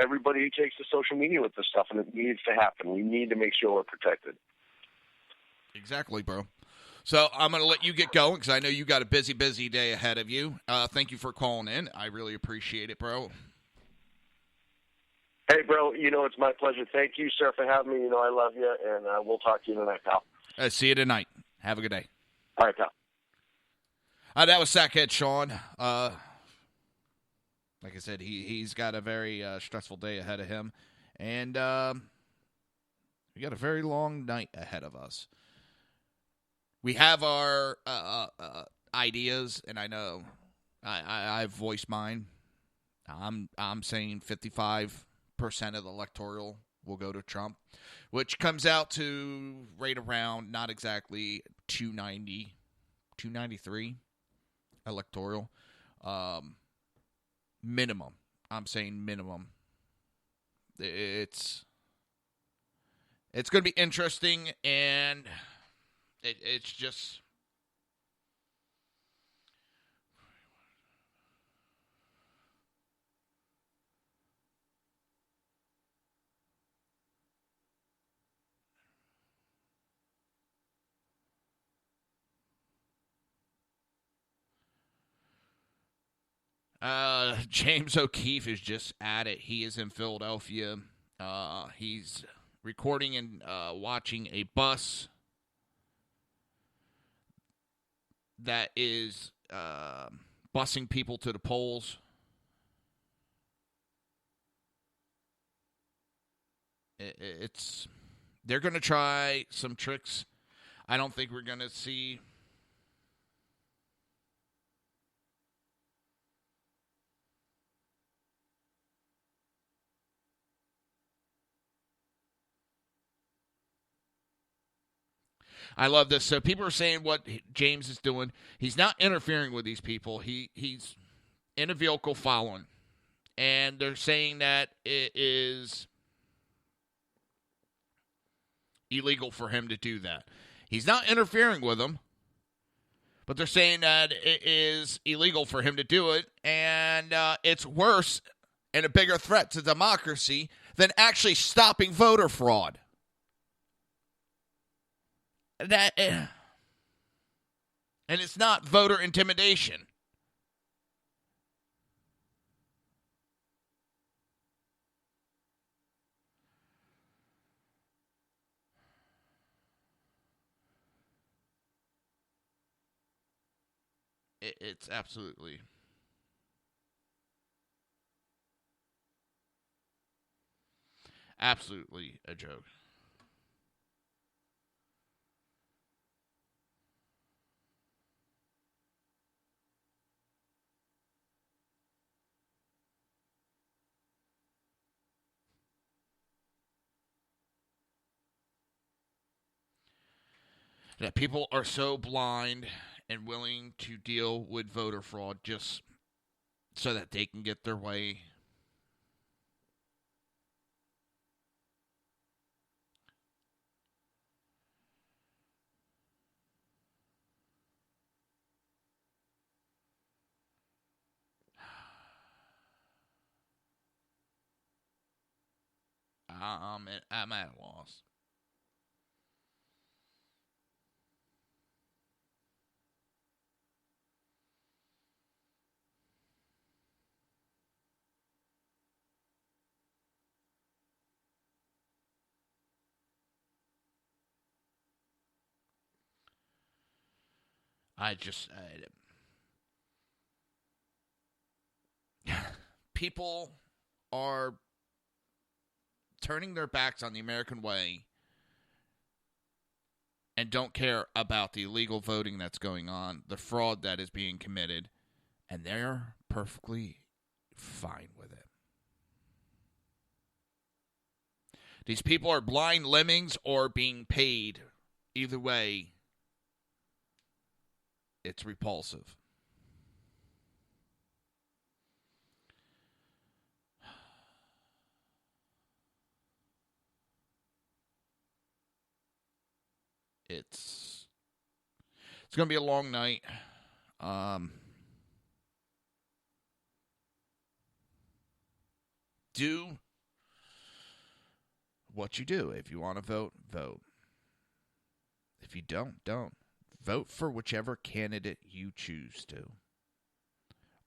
everybody who takes to social media with this stuff, and it needs to happen. We need to make sure we're protected. Exactly, bro. So I'm going to let you get going because I know you got a busy day ahead of you. Thank you for calling in. I really appreciate it, bro. Hey, bro, it's my pleasure. Thank you, sir, for having me. I love you, and we'll talk to you tonight, pal. See you tonight. Have a good day. All right, pal. That was Sackhead Sean. Like I said, he's got a very stressful day ahead of him, and we got a very long night ahead of us. We have our ideas, and I know I've voiced mine. I'm saying 55% of the electoral will go to Trump, which comes out to right around not exactly 290, 293 electoral. Minimum. I'm saying minimum. It's going to be interesting, and it's just James O'Keefe is just at it. He is in Philadelphia. He's recording and watching a bus that is busing people to the polls. They're going to try some tricks. I don't think we're going to see. I love this. So people are saying what James is doing. He's not interfering with these people. He's in a vehicle following. And they're saying that it is illegal for him to do that. He's not interfering with them. But they're saying that it is illegal for him to do it. And it's worse and a bigger threat to democracy than actually stopping voter fraud. And it's not voter intimidation. It's absolutely Absolutely a joke. That people are so blind and willing to deal with voter fraud just so that they can get their way. I'm at a loss. People are turning their backs on the American way and don't care about the illegal voting that's going on, the fraud that is being committed, and they're perfectly fine with it. These people are blind lemmings or being paid. Either way, it's repulsive. It's going to be a long night. Do what you do. If you want to vote, vote. If you don't, don't. Vote for whichever candidate you choose to.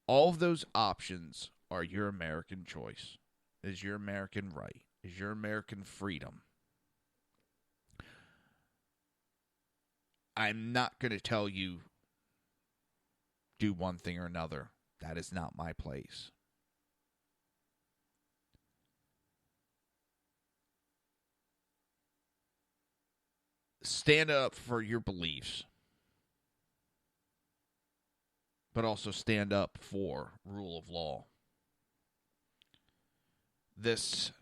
All of those options are your American choice, is your American right, is your American freedom. I'm not going to tell you do one thing or another. That is not my place. Stand up for your beliefs, but also stand up for rule of law. This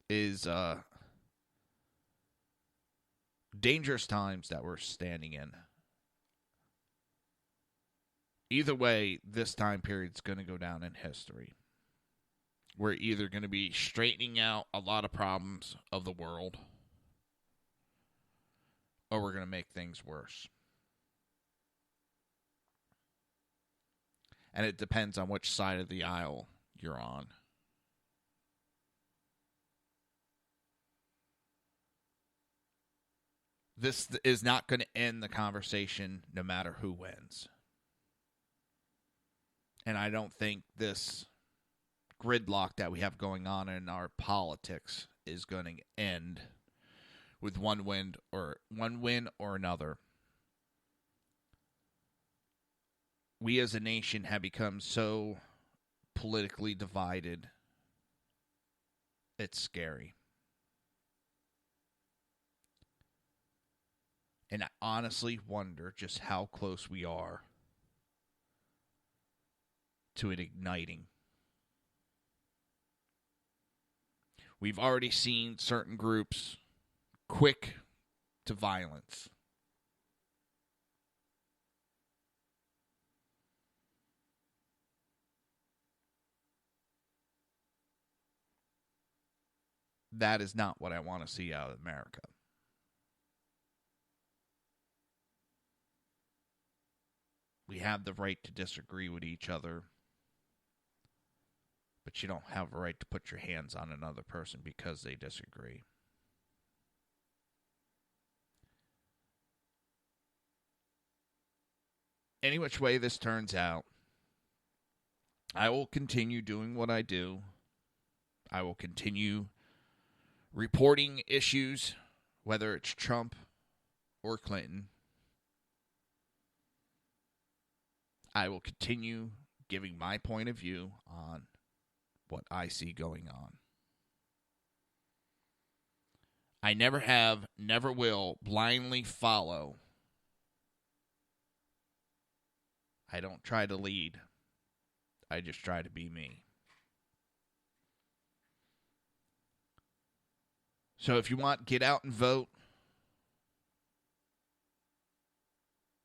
is dangerous times that we're standing in. Either way, this time period is going to go down in history. We're either going to be straightening out a lot of problems of the world, or we're going to make things worse. And it depends on which side of the aisle you're on. This is not going to end the conversation no matter who wins. And I don't think this gridlock that we have going on in our politics is going to end with one win or another. We as a nation have become so politically divided. It's scary. And I honestly wonder just how close we are to it igniting. We've already seen certain groups quick to violence. That is not what I want to see out of America. We have the right to disagree with each other, but you don't have a right to put your hands on another person because they disagree. Any which way this turns out, I will continue doing what I do. I will continue reporting issues, whether it's Trump or Clinton. I will continue giving my point of view on what I see going on. I never have, never will blindly follow. I don't try to lead. I just try to be me. So if you want, get out and vote.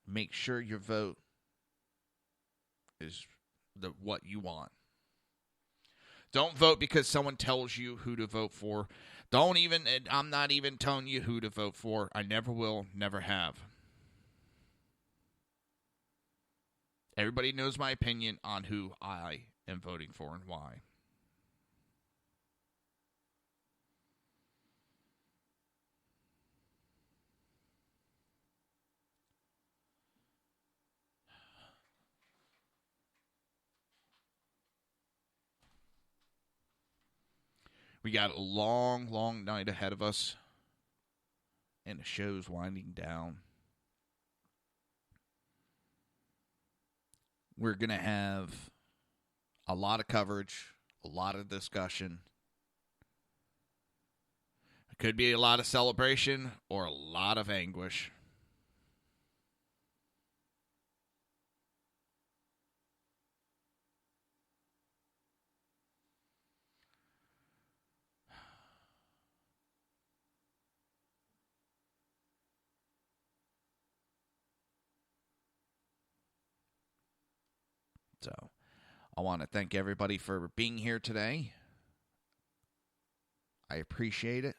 Make sure your vote is what you want. Don't vote because someone tells you who to vote for. I'm not even telling you who to vote for. I never will, never have. Everybody knows my opinion on who I am voting for and why. We got a long, long night ahead of us, and the show's winding down. We're going to have a lot of coverage, a lot of discussion. It could be a lot of celebration or a lot of anguish. So, I want to thank everybody for being here today. I appreciate it.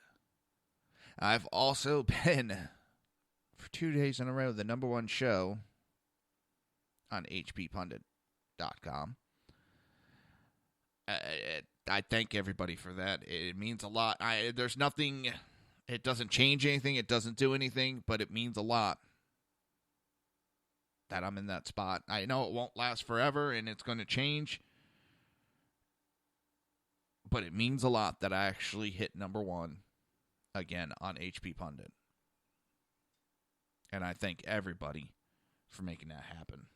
I've also been, for 2 days in a row, the number one show on hppundit.com. I thank everybody for that. It means a lot. There's nothing, it doesn't change anything, it doesn't do anything, but it means a lot that I'm in that spot. I know it won't last forever and it's going to change, but it means a lot that I actually hit number one again on HP Pundit. And I thank everybody for making that happen.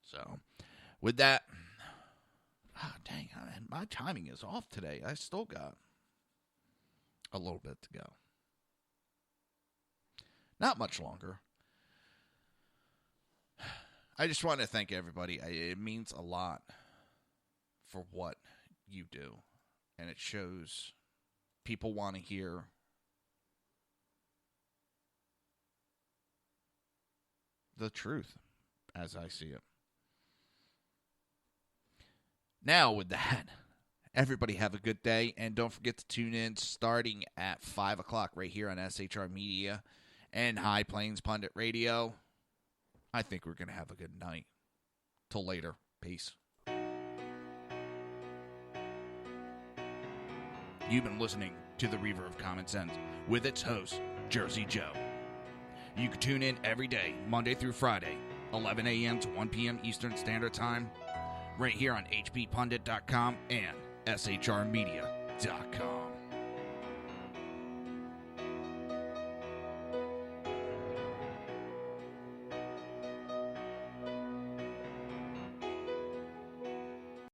So, with that, dang, my timing is off today. I still got a little bit to go. Not much longer. I just want to thank everybody. It means a lot for what you do. And it shows people want to hear the truth as I see it. Now, with that, everybody have a good day, and don't forget to tune in starting at 5 o'clock right here on SHR Media and High Plains Pundit Radio. I think we're going to have a good night. Till later. Peace. You've been listening to the Reaver of Common Sense with its host, Jersey Joe. You can tune in every day, Monday through Friday, 11 a.m. to 1 p.m. Eastern Standard Time, right here on hppundit.com and shrmedia.com.